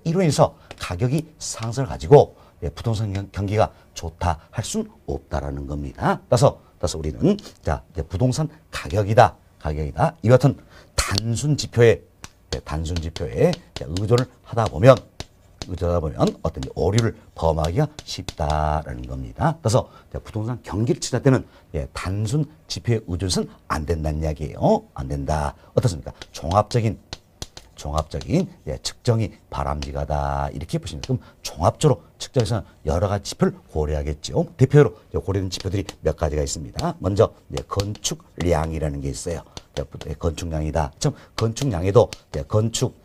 이로 인해서 가격이 상승을 가지고 부동산 경기가 좋다 할 수는 없다라는 겁니다. 따라서 우리는 자, 이제 부동산 가격이다. 이 같은 단순 지표에 의존을 하다 보면 어떤 오류를 범하기가 쉽다라는 겁니다. 그래서 부동산 경기를 치닫을 때는 단순 지표에 의존해서는 안 된다는 이야기예요. 안 된다. 어떻습니까? 종합적인 측정이 바람직하다. 이렇게 보시면 그럼 종합적으로 측정해서 여러 가지 지표를 고려하겠죠. 대표로 고려된 지표들이 몇 가지가 있습니다. 먼저 건축량이라는 게 있어요. 건축량이다. 참 건축량에도 건축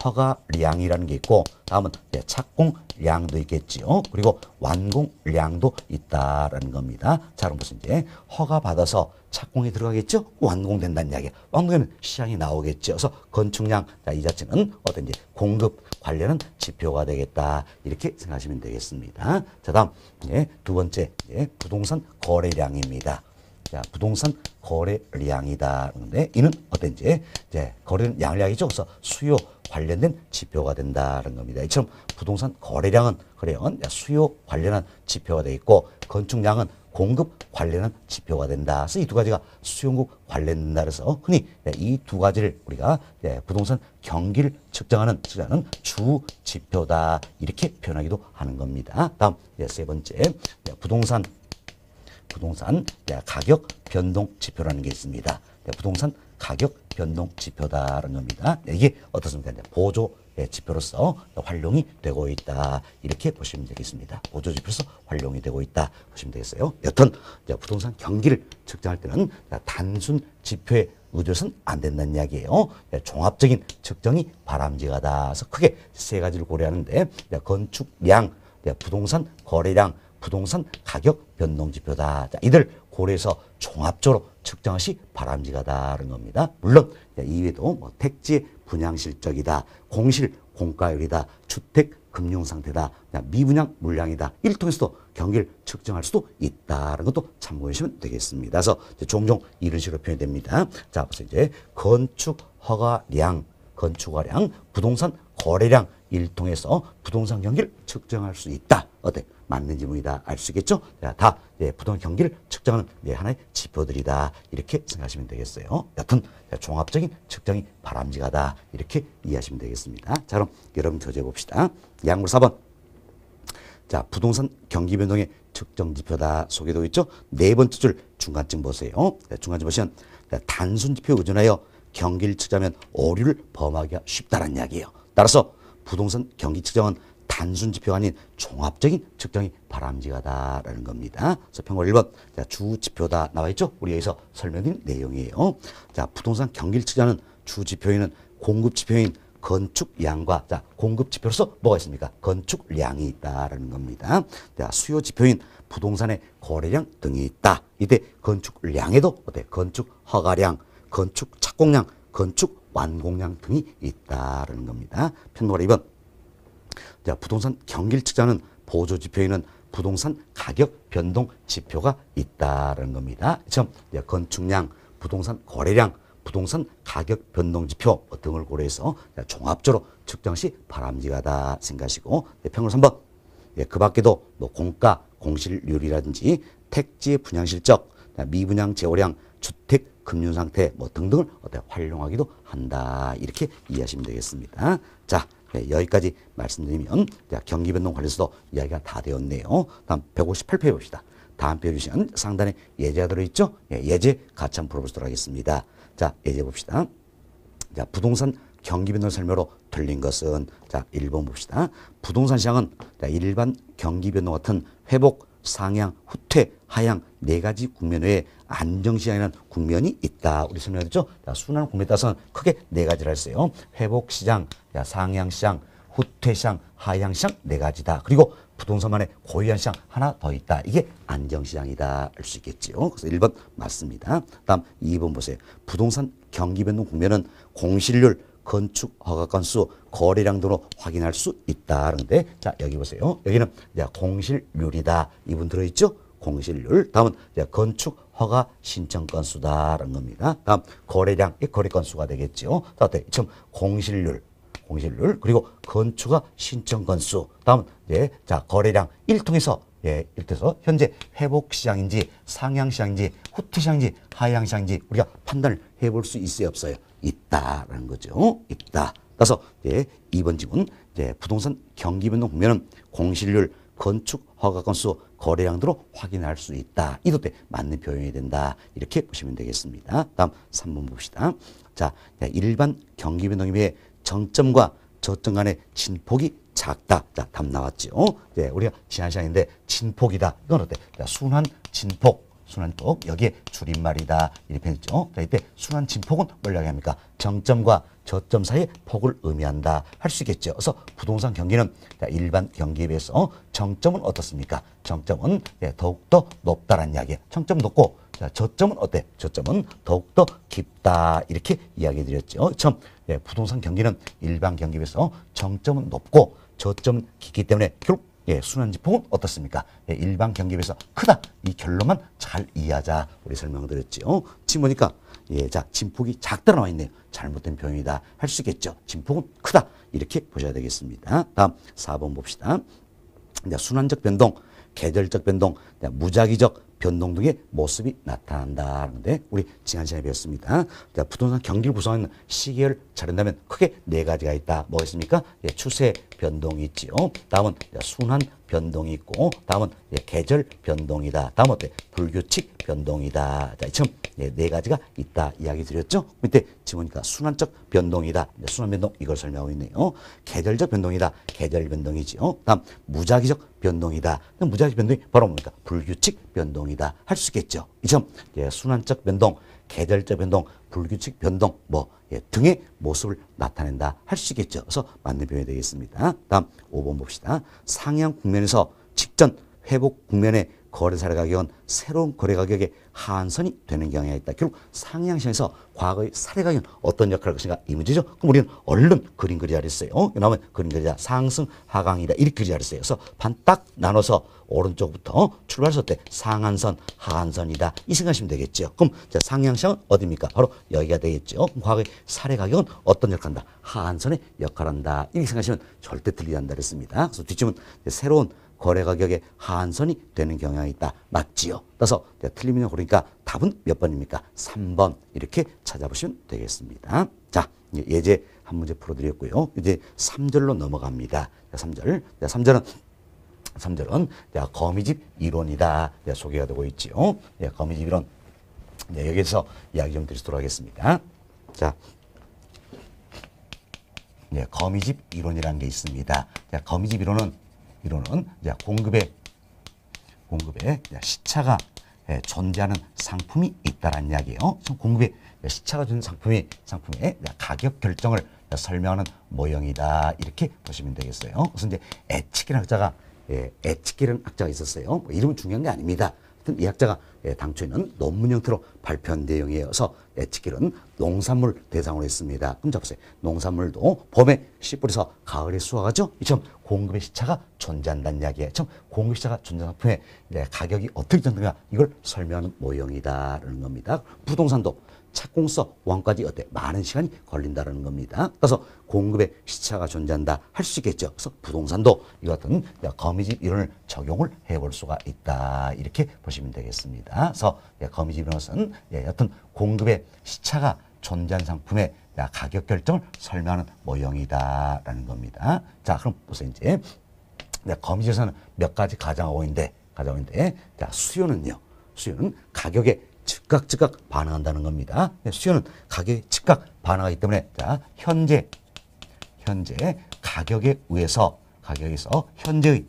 허가량이라는 게 있고 다음은 착공량도 있겠지요. 그리고 완공량도 있다라는 겁니다. 자, 그럼 무슨 이제 허가 받아서 착공이 들어가겠죠. 완공된다는 이야기. 완공되면 시장이 나오겠죠. 그래서 건축량 이 자체는 어떤지 공급 관련한 지표가 되겠다. 이렇게 생각하시면 되겠습니다. 자, 다음 두 번째 부동산 거래량입니다. 자, 부동산 거래량이다. 그런데 이는 어떤지 거래는 양량이죠. 그래서 수요 관련된 지표가 된다는 겁니다. 이처럼 부동산 거래량은 수요 관련한 지표가 되어 있고 건축량은 공급 관련한 지표가 된다. 그래서 이 두 가지가 수요공급 관련된다. 그래서 흔히 이 두 가지를 우리가 부동산 경기를 측정하는 주 지표다. 이렇게 표현하기도 하는 겁니다. 다음 세 번째 부동산 가격 변동 지표라는 게 있습니다. 부동산 가격 변동 지표다라는 겁니다. 이게 어떻습니까? 보조 지표로서 활용이 되고 있다. 이렇게 보시면 되겠습니다. 보조 지표로서 활용이 되고 있다. 보시면 되겠어요. 여튼 부동산 경기를 측정할 때는 단순 지표에 의존해서는 안 된다는 이야기예요. 종합적인 측정이 바람직하다. 그래서 크게 세 가지를 고려하는데 건축량, 부동산 거래량, 부동산 가격 변동 지표다. 자, 이들 고려해서 종합적으로 측정하시 바람직하다는 겁니다. 물론 이외에도 뭐 택지의 분양 실적이다, 공실 공가율이다, 주택 금융 상태다, 미분양 물량이다. 이를 통해서도 경기를 측정할 수도 있다는 것도 참고해 주시면 되겠습니다. 그래서 종종 이런 식으로 표현됩니다. 자, 그래서 이제 건축 허가량, 부동산 거래량 이를 통해서 부동산 경기를 측정할 수 있다. 어때? 맞는 지문이다. 알 수 있겠죠? 자, 다 부동산 경기를 측정하는 하나의 지표들이다. 이렇게 생각하시면 되겠어요. 여튼 종합적인 측정이 바람직하다. 이렇게 이해하시면 되겠습니다. 자, 그럼 여러분 교재 봅시다. 약물 4번. 자, 부동산 경기 변동의 측정 지표다 소개되어 있죠? 네 번째 줄 중간쯤 보세요. 중간쯤 보시면 단순 지표에 의존하여 경기를 측정하면 오류를 범하기가 쉽다는 이야기예요. 따라서 부동산 경기 측정은 단순 지표가 아닌 종합적인 측정이 바람직하다라는 겁니다. 그래서 평고 1번 자, 주 지표다 나와 있죠? 우리 여기서 설명드린 내용이에요. 자, 부동산 경기를 측정하는 주 지표에는 공급 지표인 건축량과 자, 공급 지표로서 뭐가 있습니까? 건축량이 있다라는 겁니다. 자, 수요 지표인 부동산의 거래량 등이 있다. 이때 건축량에도 어때? 건축 허가량, 건축 착공량, 건축 완공량 등이 있다라는 겁니다. 평고 2번 자, 부동산 경기를 측정하는 보조 지표에는 부동산 가격 변동 지표가 있다는 겁니다. 처음 건축량, 부동산 거래량, 부동산 가격 변동 지표 등을 고려해서 종합적으로 측정 시 바람직하다 생각하시고 평균 3번 그 밖에도 뭐 공가, 공실률이라든지 택지의 분양 실적, 미분양 제호량, 주택 금융 상태 뭐 등등을 활용하기도 한다. 이렇게 이해하시면 되겠습니다. 자, 여기까지 말씀드리면 경기 변동 관련해서도 이야기가 다 되었네요. 다음 158페이지 봅시다. 다음 페이지 보시면 상단에 예제가 들어있죠? 예제 같이 한번 풀어보도록 하겠습니다. 자, 예제 봅시다. 자, 부동산 경기 변동 설명으로 틀린 것은 자, 1번 봅시다. 부동산 시장은 일반 경기 변동 같은 회복, 상향, 후퇴, 하향 네 가지 국면 외에 안정시장이라는 국면이 있다. 우리 설명했죠? 순환 국면에 따라서는 크게 네 가지를 했어요. 회복시장, 상향시장, 후퇴시장, 하향시장 네 가지다. 그리고 부동산만의 고유한 시장 하나 더 있다. 이게 안정시장이다. 알 수 있겠지요. 그래서 1번 맞습니다. 다음 2번 보세요. 부동산 경기 변동 국면은 공실률, 건축 허가 건수, 거래량 등으로 확인할 수 있다. 그런데 자, 여기 보세요. 여기는 공실률이다. 이분 들어있죠? 공실률. 다음은 건축 허가 신청 건수다라는 겁니다. 다음 거래량, 거래 건수가 되겠죠. 다음 지금 공실률 그리고 건축허가 신청 건수. 다음은 자, 거래량 일 통해서 현재 회복 시장인지 상향 시장인지 후퇴 시장인지 하향 시장인지 우리가 판단을 해볼 수 있어요, 없어요? 있다라는 거죠. 있다. 따라서 2번 지문 부동산 경기 변동 국면은 공실률, 건축 허가 건수, 거래량 등으로 확인할 수 있다. 이도 때 맞는 표현이 된다. 이렇게 보시면 되겠습니다. 다음 3번 봅시다. 자, 일반 경기 변동에 비해 정점과 저점 간의 진폭이 작다. 자, 답 나왔죠. 우리가 지난 시간인데 진폭이다. 이건 어때? 순환 진폭. 여기에 줄임말이다. 이렇게 했죠. 자, 이때 순환 진폭은 뭐라고 합니까? 정점과 저점 사이의 폭을 의미한다. 할 수 있겠죠. 그래서 부동산 경기는 일반 경기에 비해서 정점은 어떻습니까? 정점은 더욱더 높다라는 이야기예요. 정점은 높고 저점은 어때? 저점은 더욱더 깊다. 이렇게 이야기 드렸죠. 처음 부동산 경기는 일반 경기에 비해서 정점은 높고 저점은 깊기 때문에 결국 순환 진폭은 어떻습니까? 일반 경기에 비해서 크다. 이 결론만 잘 이해하자. 우리 설명드렸죠. 지금 보니까 자, 진폭이 작다 나와 있네요. 잘못된 표현이다. 할 수 있겠죠. 진폭은 크다. 이렇게 보셔야 되겠습니다. 다음 4번 봅시다. 순환적 변동, 계절적 변동, 무작위적 변동 등의 모습이 나타난다. 하는데 우리 지난 시간에 배웠습니다. 부동산 경기를 구성하는 시계를 차린다면 크게 네 가지가 있다. 뭐가 있습니까? 추세 변동이 있지요. 다음은 순환 변동이 있고, 다음은 계절 변동이다. 다음 어때? 불규칙 변동이다. 자, 지금 네 가지가 있다 이야기 드렸죠. 밑에 지문이니까 순환적 변동이다. 순환 변동 이걸 설명하고 있네요. 계절적 변동이다. 계절 변동이지요. 다음 무작위적 변동이다. 무작위 변동이 바로 뭡니까? 불규칙 변동이다. 할 수 있겠죠. 이 점 순환적 변동, 계절적 변동, 불규칙 변동 등의 모습을 나타낸다. 할 수 있겠죠. 그래서 맞는 표현이 되겠습니다. 다음 5번 봅시다. 상향 국면에서 직전 회복 국면의 거래 사례 가격은 새로운 거래 가격의 하한선이 되는 경향이 있다. 결국 상향시장에서 과거의 사례 가격은 어떤 역할을 할 것인가 이 문제죠. 그럼 우리는 얼른 그림 그리자 그랬어요. 그러면 그림 그리자 상승 하강이다 이렇게 그리자 그랬어요. 그래서 반 딱 나눠서 오른쪽부터 출발했을 때 상한선 하한선이다 이 생각하시면 되겠죠. 그럼 자, 상향시장은 어디입니까? 바로 여기가 되겠죠. 그럼 과거의 사례 가격은 어떤 역할을 한다? 하한선의 역할을 한다. 이렇게 생각하시면 절대 틀리지 않는다 그랬습니다. 그래서 뒷집은 새로운 거래 가격의 하한선이 되는 경향이 있다. 맞지요? 따라서 틀리면 그러니까 답은 몇 번입니까? 3번 이렇게 찾아보시면 되겠습니다. 자, 예제 한 문제 풀어드렸고요. 이제 3절로 넘어갑니다. 3절. 3절은 거미집 이론이다. 소개가 되고 있지요. 거미집 이론. 여기에서 이야기 좀 드리도록 하겠습니다. 자, 거미집 이론이라는 게 있습니다. 거미집 이론은 공급에 시차가 존재하는 상품이 있다라는 이야기예요. 공급에 시차가 존재하는 상품의 가격 결정을 설명하는 모형이다. 이렇게 보시면 되겠어요. 그래서 이제 에츠키라는 학자가 있었어요. 이름은 중요한 게 아닙니다. 이 학자가 당초에는 논문 형태로 발표한 내용이어서 에츠킬은 농산물 대상으로 했습니다. 그럼 잡으세요. 농산물도 봄에 씨 뿌려서 가을에 수확하죠. 이처럼 공급의 시차가 존재한다는 이야기예요. 참 공급 시차가 존재하는 상품의 가격이 어떻게 존재하는가 이걸 설명하는 모형이다라는 겁니다. 부동산도 착공서 원까지 어때 많은 시간이 걸린다는 겁니다. 그래서 공급의 시차가 존재한다 할 수 있겠죠. 그래서 부동산도 이 같은 거미집 이론을 적용을 해볼 수가 있다 이렇게 보시면 되겠습니다. 그래서 거미집 이론은 여튼 공급의 시차가 존재한 상품의 가격 결정을 설명하는 모형이다라는 겁니다. 자, 그럼 보세요. 이제 거미집에서는 몇 가지 가정하고 있는데 자, 수요는 가격에 즉각 반응한다는 겁니다. 수요는 가격에 즉각 반응하기 때문에 자, 현재 가격에 의해서 현재의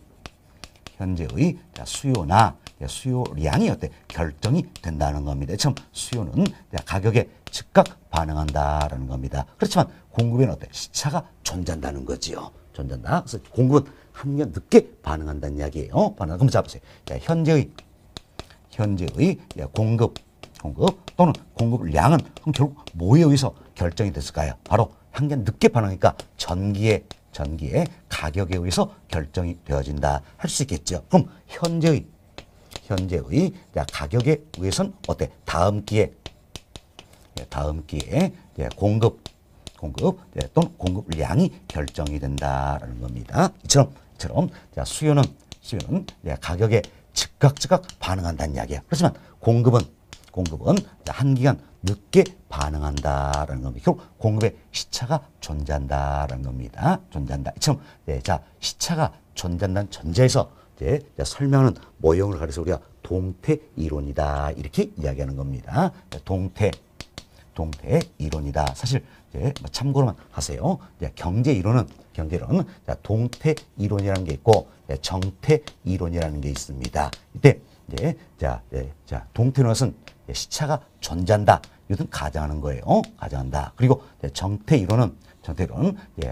자, 수요나 수요량이 어때 결정이 된다는 겁니다. 참 수요는 가격에 즉각 반응한다라는 겁니다. 그렇지만 공급에는 어때 시차가 존재한다는 거지요. 존재한다. 그래서 공급은 한결 늦게 반응한다는 이야기예요. 그럼 잡으세요. 현재의 공급 또는 공급량은 그럼 결국 뭐에 의해서 결정이 됐을까요? 바로 한결 늦게 반응하니까 전기의 가격에 의해서 결정이 되어진다 할 수 있겠죠. 그럼 현재의 가격에 의해서는 어때? 다음 기회에 공급 또는 공급량이 결정이 된다라는 겁니다. 이처럼 수요는 가격에 즉각 반응한다는 이야기예요. 그렇지만 공급은 한 기간 늦게 반응한다라는 겁니다. 결국 공급의 시차가 존재한다라는 겁니다. 이처럼 자 시차가 존재한다는 전제에서 설명하는 모형을 가려서 우리가 동태 이론이다 이렇게 이야기하는 겁니다. 동태 이론이다. 사실 참고로만 하세요. 경제 이론은 동태 이론이라는 게 있고 정태 이론이라는 게 있습니다. 이때 동태 이론은 시차가 존재한다. 이것은 가정하는 거예요. 가정한다. 그리고 정태 이론은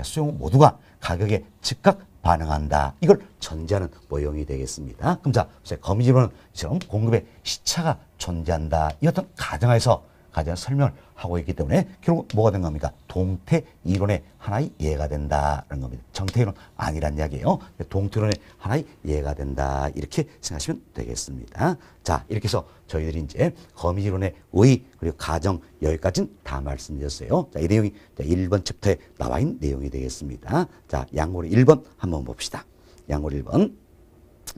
수요 모두가 가격에 즉각 반응한다. 이걸 전제하는 모형이 되겠습니다. 그럼 자, 거미집은 공급의 시차가 존재한다. 이 어떤 가정하에서 설명을 하고 있기 때문에 결국 뭐가 된 겁니까? 동태 이론의 하나의 예가 된다는 겁니다. 정태 이론 아니란 이야기예요. 동태 이론의 하나의 예가 된다. 이렇게 생각하시면 되겠습니다. 자, 이렇게 해서 저희들이 이제 거미집 이론의 의 그리고 가정 여기까지는 다 말씀드렸어요. 자, 이 내용이 1번 챕터에 나와 있는 내용이 되겠습니다. 자, 양고리 1번 한번 봅시다. 양고리 1번.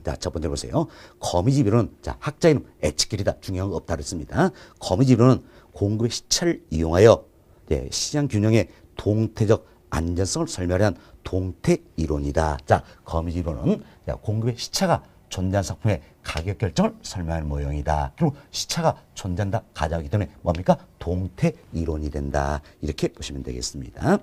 자, 첫 번째 보세요. 거미집 이론은 학자 이름 에츠킬이다. 중요한 거 없다 그랬습니다. 거미집 이론은 공급의 시차를 이용하여 시장 균형의 동태적 안전성을 설명한 동태 이론이다. 자, 거미집 이론은 공급의 시차가 존재한 상품의 가격 결정을 설명하는 모형이다. 그리고 시차가 존재한다 가정하기 때문에 뭡니까? 동태 이론이 된다. 이렇게 보시면 되겠습니다.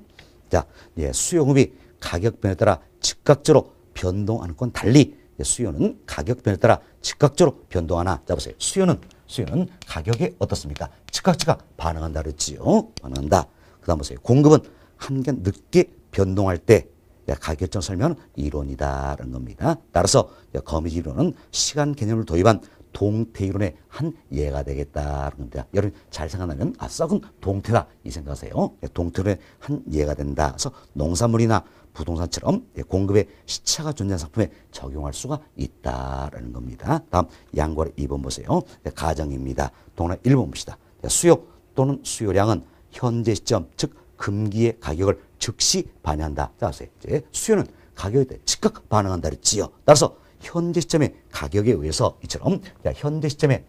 자, 수요급이 가격 변에 따라 즉각적으로 변동하는 건 달리 수요는 가격 변에 따라 즉각적으로 변동하나. 자, 보세요. 수요는 가격에 어떻습니까? 즉각 반응한다 그랬지요. 반응한다. 그 다음 보세요. 공급은 한결 늦게 변동할 때 가격 결정 설명은 이론이다라는 겁니다. 따라서 거미집 이론은 시간 개념을 도입한 동태 이론의 한 예가 되겠다는 겁니다. 여러분 잘 생각하면 썩은 동태다 이 생각하세요. 동태론의 한 예가 된다. 그래서 농산물이나 부동산처럼 공급에 시차가 존재하는 상품에 적용할 수가 있다라는 겁니다. 다음 양괄 2번 보세요. 가정입니다. 동그라미 1번 봅시다. 수요 또는 수요량은 현재 시점 즉 금기의 가격을 즉시 반영한다. 자, 이제 수요는 가격에 대해 즉각 반응한다 그랬지요. 따라서 현재 시점의 가격에 의해서 이처럼 현재 시점의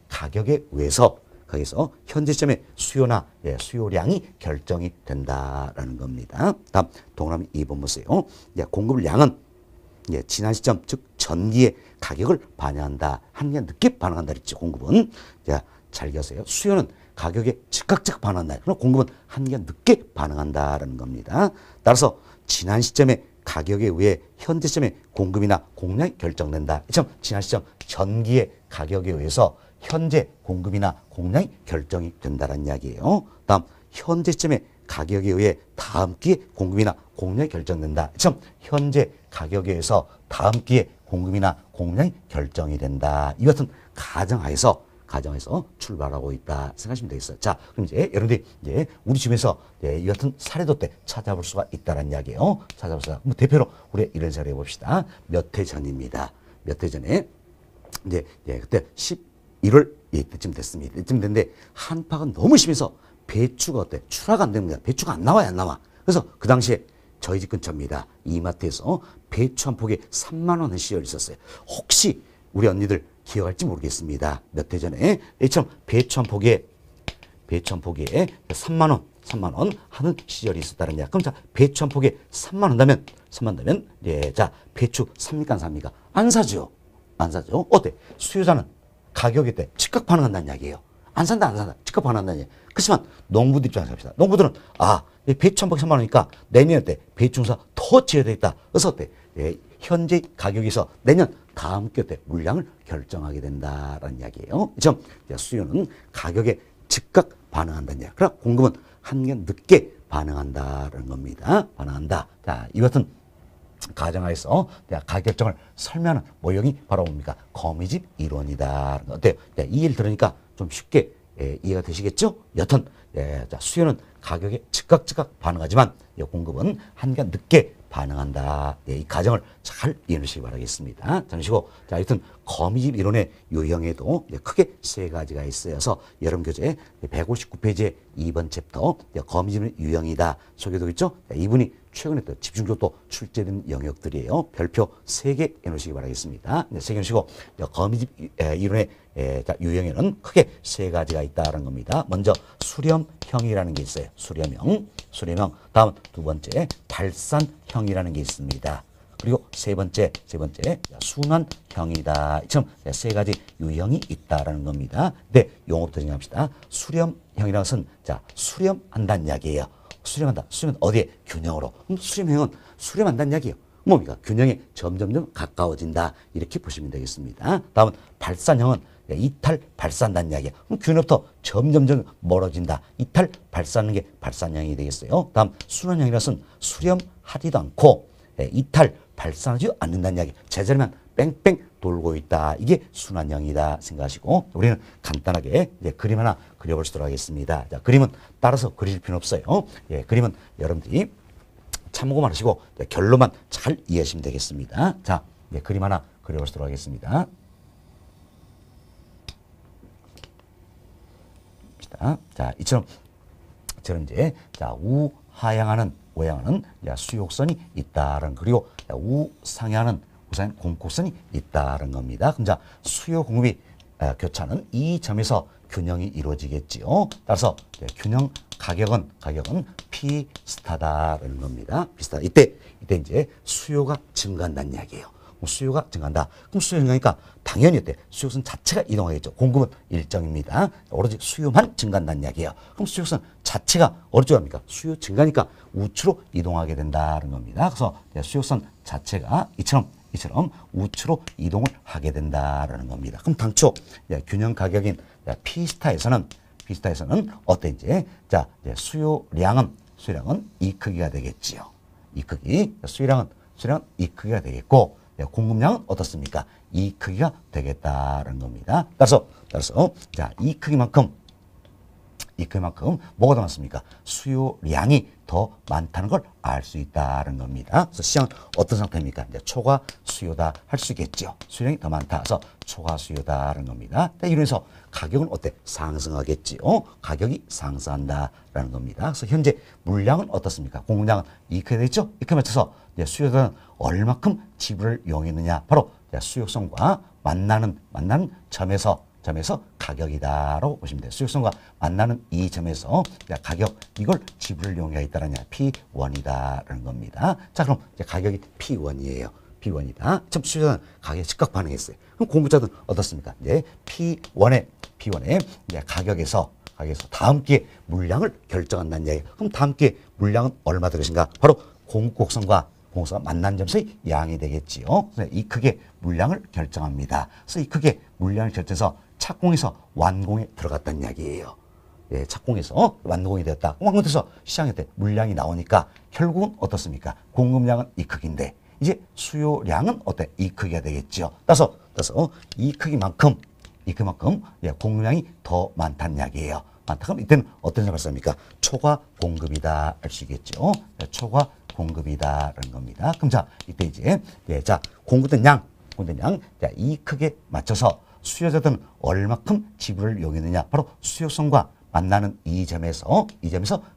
가격에 의해서 거기서 현재 시점의 수요나 수요량이 결정이 된다라는 겁니다. 다음 동그라미 2번 보세요. 공급량은 지난 시점 즉 전기의 가격을 반영한다. 한게 늦게 반응한다 그랬죠. 공급은 잘 기억하세요. 수요는 가격에 즉각 반응한다. 그럼 공급은 한게 늦게 반응한다라는 겁니다. 따라서 지난 시점의 가격에 의해 현재 시점의 공급이나 공량이 결정된다. 지난 시점 전기의 가격에 의해서 현재 공급이나 공량이 결정이 된다는 이야기예요. 다음 현재 시점의 가격에 의해 다음 기회 공급이나 공량이 결정된다. 현재 가격에 의해서 다음 기회 공급이나 공량이 결정이 된다. 이 같은 가정하에서 출발하고 있다 생각하시면 되겠어요. 자, 그럼 이제 여러분들이 우리 집에서 이 같은 사례도 때 찾아볼 수가 있다는 이야기예요. 찾아볼 수가. 그럼 대표로 우리 이런 사례 해봅시다. 몇 해 전입니다. 몇 해 전에 그때 11월 이때쯤 됐습니다. 이때쯤 됐는데 한파가 너무 심해서 배추가 어때? 출하가 안 됩니다. 배추가 안 나와. 그래서 그 당시에 저희 집 근처입니다. 이마트에서 배추 한 폭에 3만 원 한 시절이 있었어요. 혹시 우리 언니들 기억할지 모르겠습니다. 몇 해 전에 이처럼 배추 한 폭에 3만 원 하는 시절이 있었다는 이야. 그럼 자, 배추 한 폭에 3만 원 다면 자, 배추 삽니까 안 삽니까? 안 사죠. 어때? 수요자는 가격에 때 즉각 반응한다는 이야기예요. 안 산다. 즉각 반응한다는 이야기. 그렇지만 농부들 입장에서 합시다. 농부들은 배추 한 폭에 3만 원이니까 내년에 때 배추 농사 더 지어야 되겠다. 그래서 어때? 현재 가격에서 내년 다음 겨 때 물량을 결정하게 된다라는 이야기예요. 수요는 가격에 즉각 반응한다는 이야기. 그럼 공급은 한년 늦게 반응한다라는 겁니다. 반응한다. 자, 이 같은 가정하에서 가격 결정을 설명하는 모형이 바로 뭡니까? 거미집 이론이다. 어때요? 이 예를 들으니까 좀 쉽게 이해가 되시겠죠? 여튼 수요는 가격에 즉각 반응하지만 공급은 한간 늦게 반응한다. 이 가정을 잘 이해하시기 바라겠습니다. 잠시고 자, 하여튼 거미집 이론의 유형에도 크게 세 가지가 있어서 여러분 교재 159페이지의 2번 챕터 거미집의 유형이다 소개되고 있죠. 이분이 최근에 또 집중적으로 또 출제된 영역들이에요. 별표 3개 해놓으시기 바라겠습니다. 3개 해놓으시고 거미집 이론의 유형에는 크게 세 가지가 있다는 겁니다. 먼저 수렴형이라는 게 있어요. 수렴형. 다음 두 번째 발산형이라는 게 있습니다. 그리고 세 번째 순환형이다. 참 세 가지 유형이 있다라는 겁니다. 네, 용어부터 정리합시다. 수렴형이라는 것은 수렴한다는 이야기예요. 수렴한다. 수렴은 어디에? 균형으로. 수렴형은 수렴한다는 이야기예요. 뭡니까? 균형에 점점점 가까워진다. 이렇게 보시면 되겠습니다. 다음은 발산형은 이탈 발산한다는 이야기예요. 균형부터 점점점 멀어진다. 이탈 발산하는 게 발산형이 되겠어요. 다음 순환형이라서는 수렴하지도 않고 이탈 발산하지 않는다는 이야기. 제자리만 뺑뺑 돌고 있다. 이게 순환형이다 생각하시고 우리는 간단하게 그림 하나 그려볼 수 있도록 하겠습니다. 자, 그림은 따라서 그릴 필요는 없어요. 그림은 여러분들이 참고만 하시고 결론만 잘 이해하시면 되겠습니다. 자, 그림 하나 그려볼 수 있도록 하겠습니다. 자, 이처럼 이제 우하향하는 수욕선이 있다는 그리고 우상향하는 공곡선이 있다는 겁니다. 그럼 자, 수요 공급이 교차하는 이 점에서 균형이 이루어지겠지요. 따라서 균형 가격은 비슷하다는 겁니다. 비슷하다. 이때 이제 수요가 증가한다는 이야기예요. 수요가 증가한다. 그럼 수요가 증가하니까 당연히 어때? 수요선 자체가 이동하겠죠. 공급은 일정입니다. 오로지 수요만 증가한다는 이야기예요. 그럼 수요선 자체가 어디로 갑니까? 수요 증가니까 우측으로 이동하게 된다는 겁니다. 그래서 수요선 자체가 이처럼 우측으로 이동을 하게 된다는 겁니다. 그럼 당초 균형 가격인 P스타에서는 어때 이제 수요량은 이 크기가 되겠지요. 이 크기. 수요량은 이 크기가 되겠고, 공급량은 어떻습니까? 이 크기가 되겠다라는 겁니다. 따라서 자, 이 크기만큼 뭐가 더 많습니까? 수요량이 더 많다는 걸 알 수 있다는 겁니다. 그래서 시장은 어떤 상태입니까? 이제 초과 수요다 할 수 있겠죠. 수요량이 더 많다. 그래서 초과 수요다라는 겁니다. 이러면서 가격은 어때? 상승하겠지요. 가격이 상승한다라는 겁니다. 그래서 현재 물량은 어떻습니까? 공급량은 이렇게 되죠. 이렇게 맞춰서 이제 수요자는 얼마큼 지불을 이용했느냐? 바로 수요성과 만나는 점에서 가격이다라고 보시면 돼요. 수요성과 만나는 이 점에서 가격, 이걸 지불을 이용하겠다는 P1이다라는 겁니다. 자, 그럼 이제 가격이 P1이에요. P1이다. 지금 수요자는 가격에 즉각 반응했어요. 그럼 공급자는 어떻습니까? 이제 P1의 이제 가격에서 다음 기회 물량을 결정한다는 얘기예요. 그럼 다음 기회 물량은 얼마 들으신가? 바로 공급곡선과 만난 점에서의 양이 되겠지요. 그래서 이 크기의 물량을 결정합니다. 그래서 이 크기의 물량을 결정해서 착공에서 완공에 들어갔다는 이야기예요. 예, 착공에서 완공이 되었다. 완공돼서 시장에 때 물량이 나오니까 결국은 어떻습니까? 공급량은 이 크기인데 이제 수요량은 어때? 이 크기가 되겠죠. 따라서 이 크기만큼 공급량이 더 많다는 이야기예요. 많다. 그럼 이때는 어떤 점을 발생합니까? 초과 공급이다 알 수 있겠죠. 초과 공급이다라는 겁니다. 그럼 자, 이때 이제 자, 공급된 양, 자, 이 크기에 맞춰서 수요자들은 얼마큼 지불을 이용했느냐? 바로 수요성과 만나는 이 점에서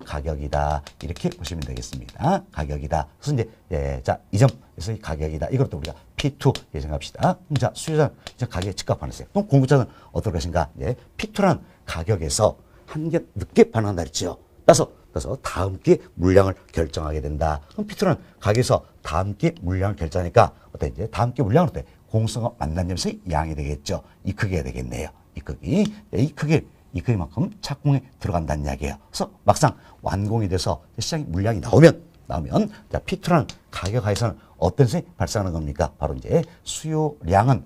가격이다. 이렇게 보시면 되겠습니다. 가격이다. 그래서 이제 자, 이 점에서 이 가격이다. 이것도 우리가 P2 예정합시다. 자, 수요자는 이제 가격에 즉각 반응했어요. 그럼 공급자는 어떨 것인가? P2라는 가격에서 한개 늦게 반응한다 그랬죠. 따라서 다음 기회 물량을 결정하게 된다. 그럼 P2라는 가격에서 다음 기회 물량을 결정하니까 어때? 이제 다음 기회 물량은 어때? 공성과 만난 점에서 양이 되겠죠. 이 크기가 되겠네요. 이 크기. 이 크기만큼 착공에 들어간다는 이야기예요. 그래서 막상 완공이 돼서 시장에 물량이 나오면 자, P2라는 가격 하에서는 어떤 현상이 발생하는 겁니까? 바로 이제 수요량은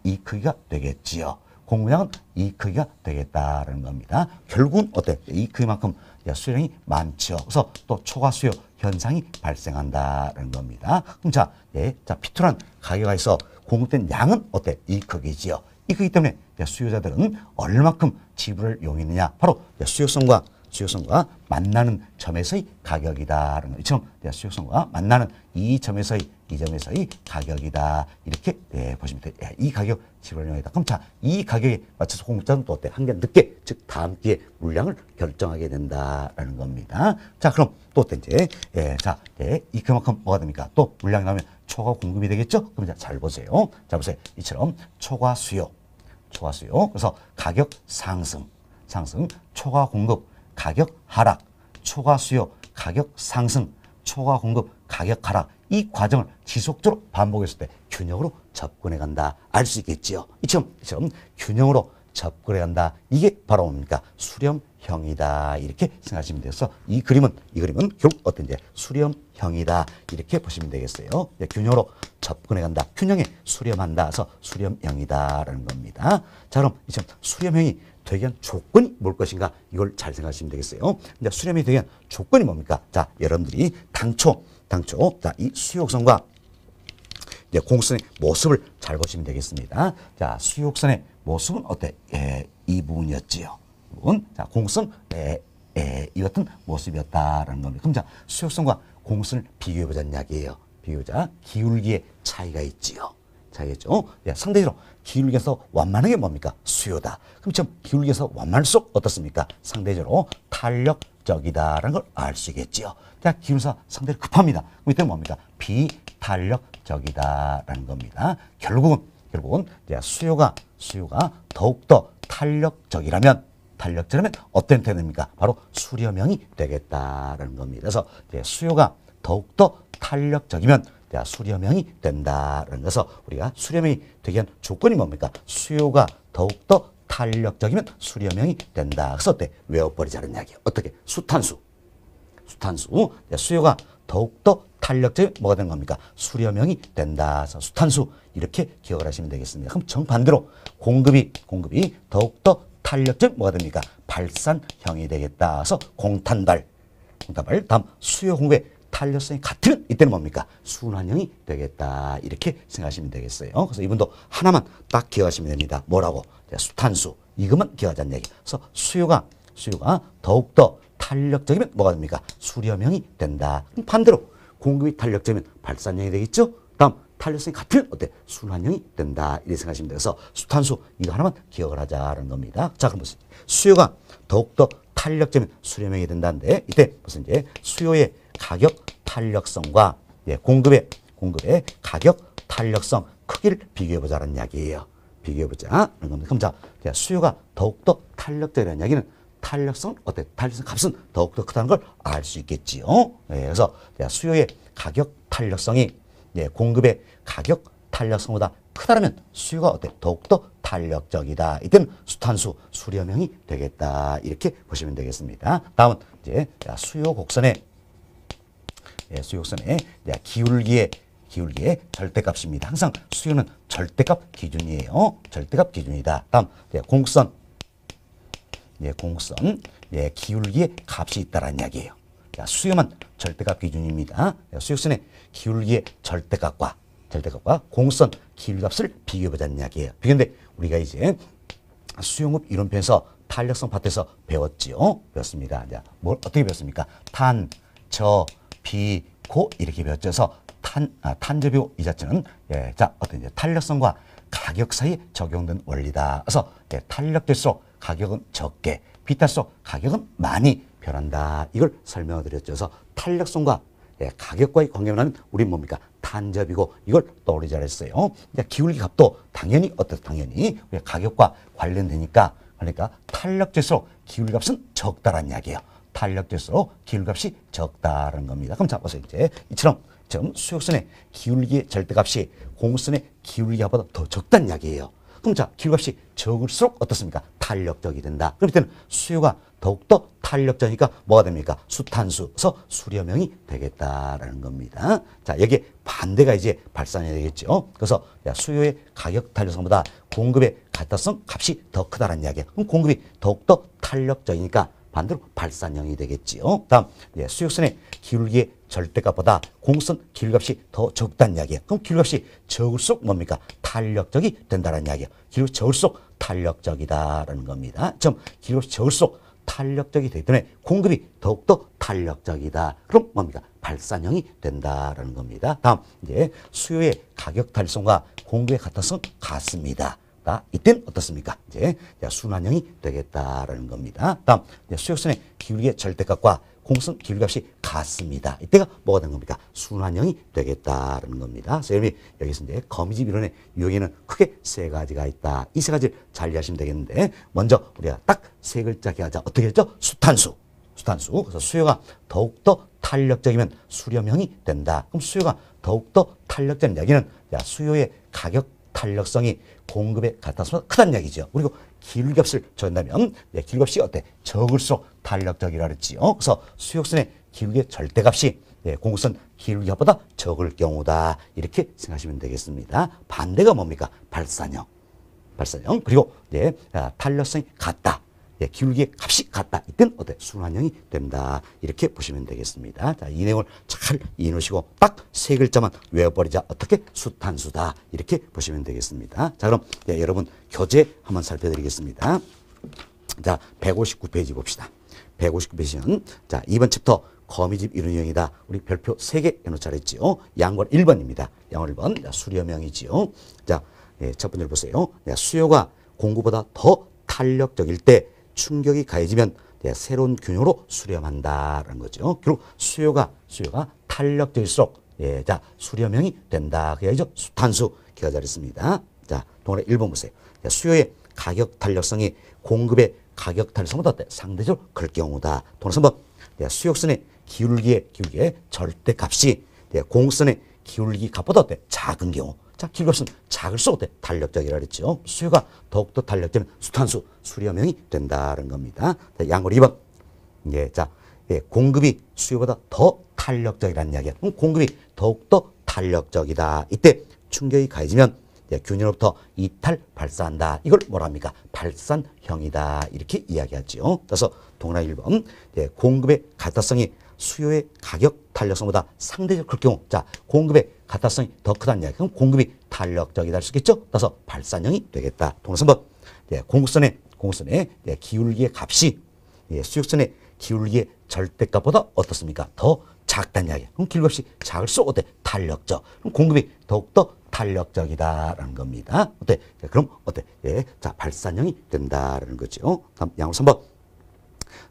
이 크기가 되겠지요. 공급량은 이 크기가 되겠다라는 겁니다. 결국은 어때? 이 크기만큼 수요량이 많죠. 그래서 또 초과 수요 현상이 발생한다는 겁니다. 그럼 자, P2라는 가격에서 공급된 양은 어때? 이 크기지요. 이 크기 때문에 수요자들은 얼마큼 지불을 이용했느냐? 바로 수요성과 만나는 점에서의 가격이다라는 거. 이처럼 수요성과 만나는 이 점에서의 가격이다. 이렇게 보시면 돼요. 이 가격 지불을 이용했다. 그럼 자, 이 가격에 맞춰서 공급자는 또 어때? 한 개 늦게, 즉 다음 기회 물량을 결정하게 된다라는 겁니다. 자, 그럼 또 어때? 이제 이 그만큼 뭐가 됩니까? 또 물량이 나오면 초과 공급이 되겠죠? 그럼 잘 보세요. 자, 보세요. 이처럼 초과 수요. 그래서 가격 상승, 초과 공급, 가격 하락, 초과 수요, 가격 상승, 초과 공급, 가격 하락. 이 과정을 지속적으로 반복했을 때 균형으로 접근해 간다. 알 수 있겠지요. 이처럼 균형으로 접근해 간다. 이게 바로 뭡니까? 수렴형이다. 이렇게 생각하시면 돼서 이 그림은 결국 어떤지 수렴형이다. 이렇게 보시면 되겠어요. 균형으로 접근해 간다. 균형에 수렴한다. 그래서 수렴형이다라는 겁니다. 자, 그럼 이처럼 수렴형이 되기 위한 조건이 뭘 것인가? 이걸 잘 생각하시면 되겠어요. 이제 수렴이 되기 위한 조건이 뭡니까? 자, 여러분들이 당초, 자, 이 수요선과 이제 공급선의 모습을 잘 보시면 되겠습니다. 자, 수요선의 모습은 어때? 이 부분이었지요. 자, 공급선, 이 같은 모습이었다라는 겁니다. 그럼 자, 수요선과 공급선을 비교해보자는 이야기예요. 비교자 기울기의 차이가 있지요. 차이겠죠. 상대적으로 기울기에서 완만한 게 뭡니까? 수요다. 그럼 지금 기울기에서 완만할수록 어떻습니까? 상대적으로 탄력적이다라는 걸 알 수 있겠지요. 자, 기울기가 상대로 급합니다. 그럼 이때 뭡니까? 비탄력적이다라는 겁니다. 결국은 수요가 더욱더 탄력적이라면 어떤 형태가 됩니까? 바로 수렴형이 되겠다라는 겁니다. 그래서 수요가 더욱더 탄력적이면 수렴형이 된다라는 것에서 우리가 수렴형이 되기 위한 조건이 뭡니까? 수요가 더욱더 탄력적이면 수렴형이 된다. 그래서 어때? 외워버리자는 이야기예요. 어떻게? 수탄수. 수요가 더욱더 탄력적이면 뭐가 되는 겁니까? 수렴형이 된다. 그래서 수탄수 이렇게 기억을 하시면 되겠습니다. 그럼 정반대로 공급이 더욱더 탄력적이면 뭐가 됩니까? 발산형이 되겠다. 그래서 공탄발. 다음 수요 공급의 탄력성이 같으면 이때는 뭡니까? 순환형이 되겠다. 이렇게 생각하시면 되겠어요. 그래서 이분도 하나만 딱 기억하시면 됩니다. 뭐라고? 수탄수. 이것만 기억하자는 얘기. 그래서 수요가 더욱더 탄력적이면 뭐가 됩니까? 수렴형이 된다. 그럼 반대로 공급이 탄력적이면 발산형이 되겠죠? 다음 탄력성이 같으면 어때? 순환형이 된다. 이렇게 생각하시면 돼서 수탄수 이거 하나만 기억을 하자는 겁니다. 자, 그럼 무슨 수요가 더욱더 탄력적이면 수렴형이 된다는데 이때 무슨 이제 수요의 가격 탄력성과 공급의 가격 탄력성 크기를 비교해 보자는 이야기예요. 비교해 보자. 그럼 자, 수요가 더욱더 탄력적이라는 이야기는 탄력성 어때? 탄력성 값은 더욱더 크다는 걸 알 수 있겠지요. 그래서 수요의 가격 탄력성이 공급의 가격 탄력성보다 크다면 수요가 어때? 더욱더 탄력적이다. 이때는 수탄수 수렴형이 되겠다. 이렇게 보시면 되겠습니다. 다음은 이제 수요 곡선의 기울기의 절대값입니다. 항상 수요는 절대값 기준이에요. 절대값 기준이다. 다음 공선 기울기의 값이 있다라는 이야기예요. 수요만 절대값 기준입니다. 수요선의 기울기의 절대값과 공선 기울기값을 비교해보자는 이야기예요. 비교인데 우리가 이제 수용급 이론편에서 탄력성 파트에서 배웠지요. 배웠습니다. 어떻게 배웠습니까? 탄, 저, 비, 고 이렇게 배웠죠. 그래서 탄저비고 이 자체는 어떤 이제 탄력성과 가격 사이에 적용된 원리다. 그래서 탄력될수록 가격은 적게, 비탈수록 가격은 많이 변한다. 이걸 설명을 드렸죠. 그래서 탄력성과 가격과의 관계는 우리 뭡니까? 탄접이고 이걸 떠올리자 했어요. 기울기 값도 당연히 당연히 가격과 관련되니까 그러니까 탄력될수록 기울기 값은 적다라는 이야기예요. 탄력될수록 기울기 값이 적다라는 겁니다. 그럼 자 보세요. 이제 이처럼 수역선의 기울기의 절대값이 공선의 기울기 값보다 더 적다는 이야기예요. 그럼 자 기울기값이 적을수록 어떻습니까? 탄력적이 된다. 그럼 이때는 수요가 더욱더 탄력적이니까 뭐가 됩니까? 수탄수에서 수렴형이 되겠다라는 겁니다. 자, 여기에 반대가 이제 발산이 되겠죠. 그래서 수요의 가격 탄력성보다 공급의 가타성 값이 더 크다는 이야기예요. 그럼 공급이 더욱더 탄력적이니까 반대로 발산형이 되겠지요. 다음 수요선의 기울기의 절대값보다 공선 기울기값이 더 적다는 이야기예요. 그럼 기울기값이 적을수록 뭡니까? 탄력적이 된다는 이야기예요. 기울기값이 적을수록 탄력적이다라는 겁니다. 기울기값이 적을수록 탄력적이 되기 때문에 공급이 더욱더 탄력적이다. 그럼 뭡니까? 발산형이 된다라는 겁니다. 다음 이제 수요의 가격 탄력성과 공급의 가타성 같습니다. 이때는 어떻습니까? 이제 순환형이 되겠다라는 겁니다. 다음 수요선의 기울기의 절대값과 공선 기울기값이 같습니다. 이때가 뭐가 된 겁니까? 순환형이 되겠다라는 겁니다. 그래서 여기서 이제 거미집 이론의 유형에는 크게 세 가지가 있다. 이 세 가지를 잘 이해하시면 되겠는데 먼저 우리가 딱 세 글자 기하자. 어떻게 했죠? 수탄수. 그래서 수요가 더욱더 탄력적이면 수렴형이 된다. 그럼 수요가 더욱더 탄력적인 이야기는 수요의 가격 탄력성이 공급의 가타성보다 크다는 얘기죠. 그리고 기울기값을 적는다면 기울기값이 어때? 적을수록 탄력적이라 그랬지요. 그래서 수역선의 기울기의 절대값이 공급선 기울기값보다 적을 경우다. 이렇게 생각하시면 되겠습니다. 반대가 뭡니까? 발산형. 그리고 탄력성이 같다. 기울기의 값이 같다. 이때는 어때? 순환형이 된다. 이렇게 보시면 되겠습니다. 자, 이 내용을 잘 이해하시고 딱 세 글자만 외워버리자. 어떻게? 수탄수다. 이렇게 보시면 되겠습니다. 자, 그럼 여러분 교재 한번 살펴드리겠습니다. 자, 159페이지 봅시다. 159페이지는 자, 이번 챕터 거미집 이론 유형이다. 우리 별표 3개 해놓자 그랬지요. 양권 1번입니다. 양권 1번 수렴형이지요. 자, 첫 번째로 보세요. 수요가 공급보다 더 탄력적일 때 충격이 가해지면 새로운 균형으로 수렴한다라는 거죠. 그리고 수요가 탄력적일수록 수렴형이 된다. 그래야죠. 수탄수 기가 잘했습니다. 자, 동그라미 1번 보세요. 수요의 가격 탄력성이 공급의 가격 탄력성보다 상대적으로 클 경우다. 동그라미 3번 수역선의 기울기의 절대값이 공선의 기울기 값보다 작은 경우. 자, 기울기값은 작을수록 탄력적이라 그랬죠. 수요가 더욱더 탄력되면 수탄수, 수렴형이 된다는 겁니다. 자, 양걸 2번. 공급이 수요보다 더 탄력적이라는 이야기야. 그럼 공급이 더욱더 탄력적이다. 이때 충격이 가해지면 균형으로부터 이탈 발사한다. 이걸 뭐라 합니까? 발산형이다. 이렇게 이야기하죠. 그래서 동그라미 1번. 공급의 가타성이 수요의 가격 탄력성보다 상대적 클 경우, 자, 공급의 가타성이 더 크다는 이야기. 그럼 공급이 탄력적이다 할 수 있겠죠? 따라서 발산형이 되겠다. 동그라스 3번. 예, 공급선의 예, 기울기의 값이 예, 수역선의 기울기의 절대값보다 어떻습니까? 더 작다는 이야기. 그럼 기울기값이 작을수록 어때? 탄력적. 그럼 공급이 더욱더 탄력적이다라는 겁니다. 어때? 자, 그럼 어때? 예, 자, 발산형이 된다라는 거죠. 다음 양으로 3번.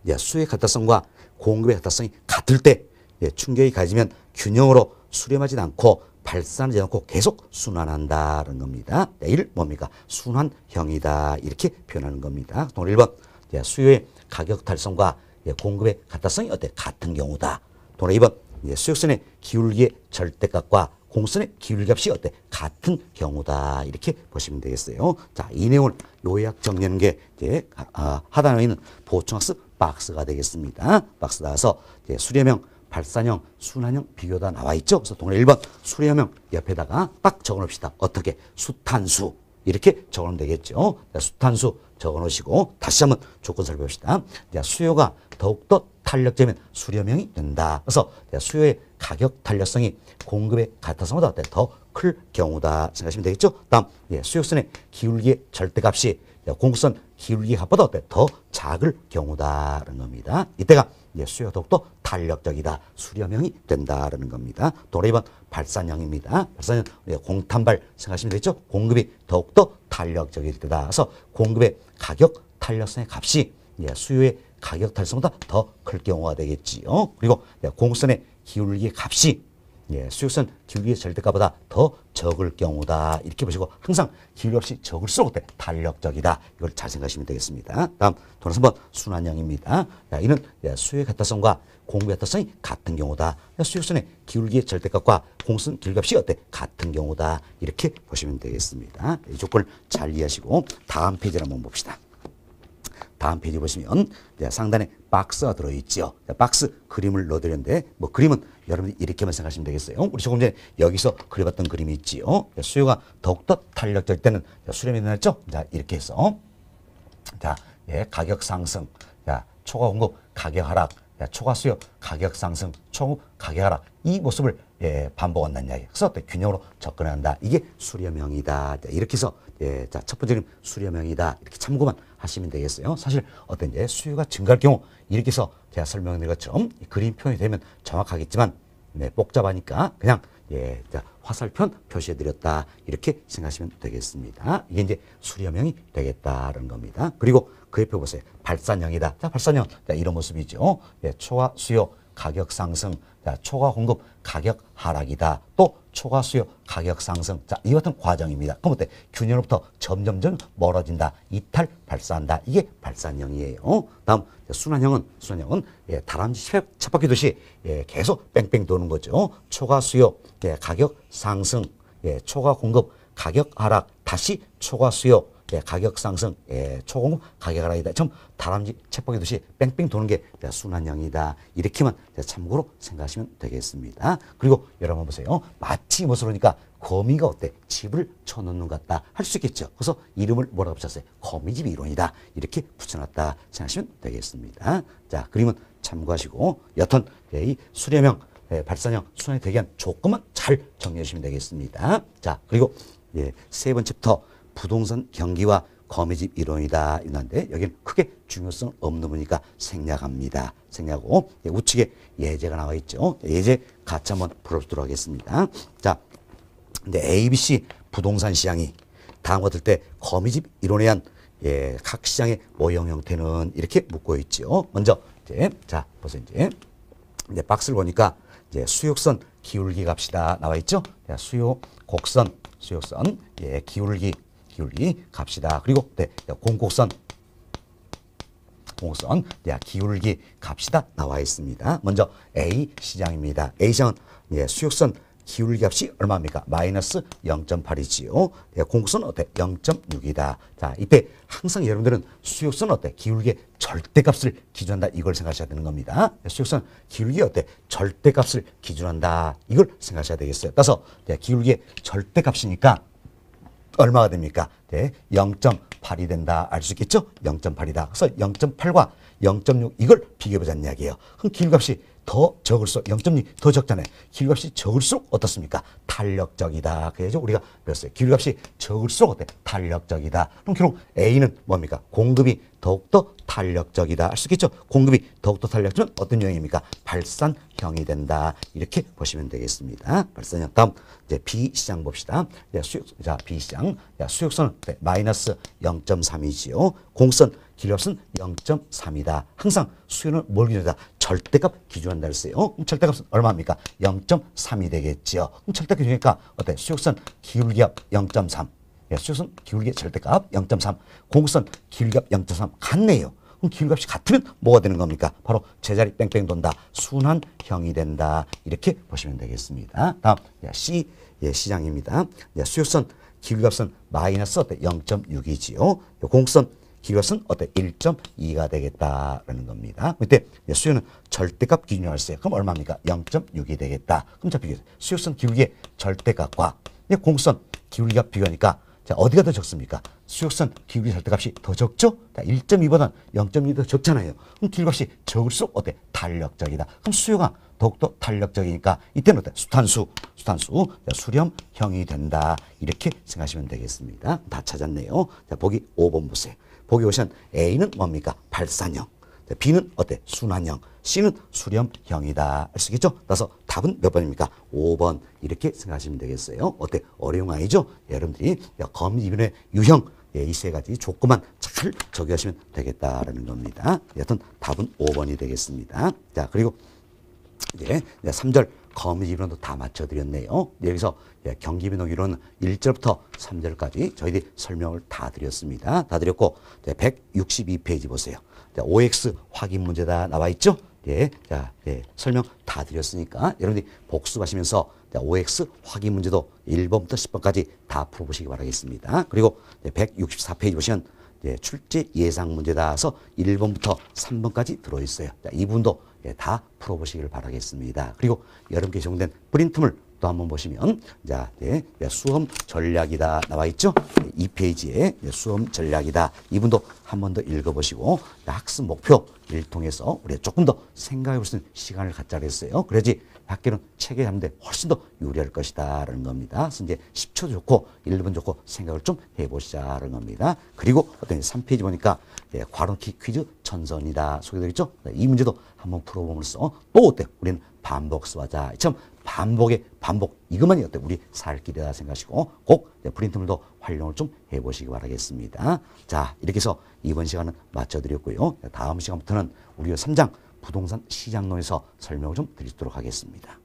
예, 수의 가타성과 공급의 가타성이 같을 때 예, 충격이 가해지면 균형으로 수렴하지 않고 발산하지 않고 계속 순환한다는 겁니다. 네, 이를 뭡니까? 순환형이다. 이렇게 표현하는 겁니다. 동그라미 1번. 예, 수요의 가격 달성과 예, 공급의 가타성이 어때? 같은 경우다. 동그라미 2번. 예, 수역선의 기울기의 절대값과 공선의 기울기값이 어때? 같은 경우다. 이렇게 보시면 되겠어요. 자, 이 내용을 요약 정리하는 게 이제 하단에 있는 보충학습 박스가 되겠습니다. 박스 나와서 이제 수렴형, 발산형, 순환형 비교가 나와 있죠. 그래서 동그라미 1번 수렴형 옆에다가 딱 적어놓읍시다. 어떻게? 수탄수. 이렇게 적어놓으면 되겠죠. 자, 수탄수 적어놓으시고 다시 한번 조건 살펴봅시다. 자, 수요가 더욱더 탄력적이면 수렴형이 된다. 그래서 수요의 가격 탄력성이 공급의 가타성보다 더 클 경우다 생각하시면 되겠죠. 다음 예, 수역선의 기울기의 절대값이 공급선 기울기 값보다 더 작을 경우다라는 겁니다. 이때가 예, 수요가 더욱더 탄력적이다. 수렴형이 된다라는 겁니다. 동그라미 2번 발산형입니다. 발산형 공탄발 생각하시면 되겠죠. 공급이 더욱더 탄력적일 때다. 그래서 공급의 가격 탄력성의 값이 예, 수요의 가격 탄력성보다 더 클 경우가 되겠지요. 그리고 예, 공급선의 기울기 값이 예, 수역선 기울기의 절대값보다 더 적을 경우다. 이렇게 보시고 항상 기울기 값이 적을수록 어때? 탄력적이다. 이걸 잘 생각하시면 되겠습니다. 다음 동그라미 3번 순환형입니다. 야, 이는 예, 수요의 가타성과 공급의 가타성이 같은 경우다. 수역선의 기울기의 절대값과 공선 기울기값이 어때? 같은 경우다. 이렇게 보시면 되겠습니다. 이 조건을 잘 이해하시고 다음 페이지를 한번 봅시다. 다음 페이지 보시면 상단에 박스가 들어있죠. 박스 그림을 넣어드렸는데 뭐 그림은 여러분이 이렇게만 생각하시면 되겠어요. 우리 조금 전에 여기서 그려봤던 그림이 있지요. 수요가 더욱더 탄력적일 때는 수렴이 일어났죠. 자, 이렇게 해서 자, 예, 가격 상승, 자, 초과 공급 가격 하락, 야, 초과 수요 가격 상승, 초급 가격 하락 이 모습을 예, 반복한다는 이야기. 그래서 어때? 균형으로 접근한다. 이게 수렴형이다. 자, 이렇게 해서 예, 자, 첫 번째 그림 수렴형이다. 이렇게 참고만 하시면 되겠어요. 사실 어떤 이제 수요가 증가할 경우 이렇게 해서 제가 설명드린 것처럼 그림 표현이 되면 정확하겠지만 네, 복잡하니까 그냥 예, 자, 화살표 표시해드렸다. 이렇게 생각하시면 되겠습니다. 이게 이제 수렴형이 되겠다는 겁니다. 그리고 그 옆에 보세요. 발산형이다. 자, 발산형. 자, 이런 모습이죠. 예, 초과 수요 가격 상승. 자, 초과 공급 가격 하락이다. 또 초과 수요 가격 상승. 자, 이 같은 과정입니다. 그럼 어때? 균형으로부터 점점점 멀어진다. 이탈 발산한다. 이게 발산형이에요. 다음 순환형은 예, 다람쥐 쳇바퀴 도시 예, 계속 뺑뺑 도는 거죠. 초과 수요 예, 가격 상승. 예, 초과 공급 가격 하락. 다시 초과 수요 예, 가격 상승, 예, 초공급 가격 하락이다. 좀 다람쥐 쳇바퀴 도시 뺑뺑 도는 게 순환형이다. 이렇게만 참고로 생각하시면 되겠습니다. 그리고 여러분 보세요. 마치 무엇을 하니까 거미가 어때? 집을 쳐놓는 것 같다. 할 수 있겠죠. 그래서 이름을 뭐라고 붙였어요? 거미집 이론이다. 이렇게 붙여놨다. 생각하시면 되겠습니다. 자, 그림은 참고하시고 여튼 예, 이 수렴형, 예, 발산형, 순환이 되게 한 조건만 잘 정리해 주시면 되겠습니다. 자, 그리고 예, 세 번째 부터 부동산 경기와 거미집 이론이다. 있는데 여기는 크게 중요성 없는 거니까 생략합니다. 생략하고 예, 우측에 예제가 나와 있죠. 예제 같이 한번 풀어보도록 하겠습니다. 자, 근데 ABC 부동산 시장이 다음과 같을 때 거미집 이론에 의한 예, 각 시장의 모형 형태는 이렇게 묶고 있죠. 먼저 이제 자 보세요. 이제 박스를 보니까 이제 수역선 기울기 값이다 나와 있죠. 자, 수요 곡선 수역선 예, 기울기 값이다. 그리고 네, 공곡선 야, 기울기 값이다 나와 있습니다. 먼저 A 시장입니다. A 시장은 예, 수역선 기울기 값이 얼마입니까? 마이너스 0.8이지요. 예, 공곡선은 어때? 0.6이다. 자, 이때 항상 여러분들은 수역선 어때? 기울기의 절대값을 기준한다. 이걸 생각하셔야 되는 겁니다. 수역선 기울기 어때? 절대값을 기준한다. 이걸 생각하셔야 되겠어요. 따라서 예, 기울기의 절대값이니까 얼마가 됩니까? 네, 0.8이 된다. 알 수 있겠죠? 0.8이다. 그래서 0.8과 0.6 이걸 비교해보자는 이야기예요. 그럼 기울값이 더 적을수록 0.2 더 적잖아요. 기울값이 적을수록 어떻습니까? 탄력적이다. 그래서 우리가 배웠어요. 기울값이 적을수록 어때? 탄력적이다. 그럼 결국 A는 뭡니까? 공급이 더욱더 탄력적이다. 알 수 있겠죠? 공급이 더욱더 탄력적은 어떤 유형입니까? 발산형이 된다. 이렇게 보시면 되겠습니다. 발산형. 다음 이제 B 시장 봅시다. 자, B 시장. 수역선은 마이너스 0.3이지요. 공선 기울값은 0.3이다. 항상 수요는 뭘 기준한다? 절대값 기준한다 했어요. 그럼 절대값은 얼마입니까? 0.3이 되겠죠. 그럼 절대값 기준이니까 어때? 수역선 기울기압 0.3. 수역선 기울기 절대값 0.3. 공선 기울기압 0.3 같네요. 그럼 기울값이 같으면 뭐가 되는 겁니까? 바로 제자리 뺑뺑 돈다. 순환형이 된다. 이렇게 보시면 되겠습니다. 다음 C 시장입니다. 수역선 기울값은 마이너스 어때? 0.6이지요. 공선 기울값은 어때? 1.2가 되겠다라는 겁니다. 그때 수요는 절대값 기준으로 했어요. 그럼 얼마입니까? 0.6이 되겠다. 그럼 자 비교해서 수역선 기울기의 절대값과 공선 기울기값 비교하니까 자, 어디가 더 적습니까? 수역선 기울기 절대값이 더 적죠? 1.2보다는 0.2 더 적잖아요. 그럼 기울값이 적을수록 어때? 탄력적이다. 그럼 수요가 더욱더 탄력적이니까 이때는 어때? 수탄수 수렴형이 된다. 이렇게 생각하시면 되겠습니다. 다 찾았네요. 자, 보기 5번 보세요. 보기 보시면 A는 뭡니까? 발산형. B는 어때? 순환형. C는 수렴형이다. 알 수 있겠죠? 따라서 답은 몇 번입니까? 5번. 이렇게 생각하시면 되겠어요. 어때? 어려운 아이죠? 여러분들이 검지변의 유형 이 세 가지 조건만 잘 적용하시면 되겠다라는 겁니다. 여튼 답은 5번이 되겠습니다. 자, 그리고 이제 3절 검지변도 다 맞춰드렸네요. 여기서 경기변동이론은 1절부터 3절까지 저희들이 설명을 다 드렸습니다. 다 드렸고 162페이지 보세요. OX 확인 문제다 나와 있죠? 자, 설명 다 드렸으니까 여러분들이 복습하시면서 OX 확인 문제도 1번부터 10번까지 다 풀어보시기 바라겠습니다. 그리고 164페이지 보시면 출제 예상 문제다서 1번부터 3번까지 들어있어요. 자, 이 부분도 다 풀어보시길 바라겠습니다. 그리고 여러분께 제공된 프린트물 또 한번 보시면 자, 수험 전략이다 나와 있죠? 2페이지에 수험 전략이다. 이분도 한 번 더 읽어보시고 학습 목표를 통해서 우리가 조금 더 생각해 볼 수 있는 시간을 갖자 그랬어요. 그래야지 학교는 책에 하는데 훨씬 더 유리할 것이다라는 겁니다. 그래서 이제 10초 좋고 1분 좋고 생각을 좀 해보시자라는 겁니다. 그리고 어떤 3페이지 보니까 괄호키 퀴즈 전선이다 소개되어 있죠? 이 문제도 한번 풀어보면서 또 어때? 우리는 반복수하자. 참 반복의 반복 이것만이 어때? 우리 살 길이다 생각하시고 꼭 프린트물도 활용을 좀 해보시기 바라겠습니다. 자, 이렇게 해서 이번 시간은 마쳐드렸고요. 다음 시간부터는 우리가 3장 부동산 시장론에서 설명을 좀 드리도록 하겠습니다.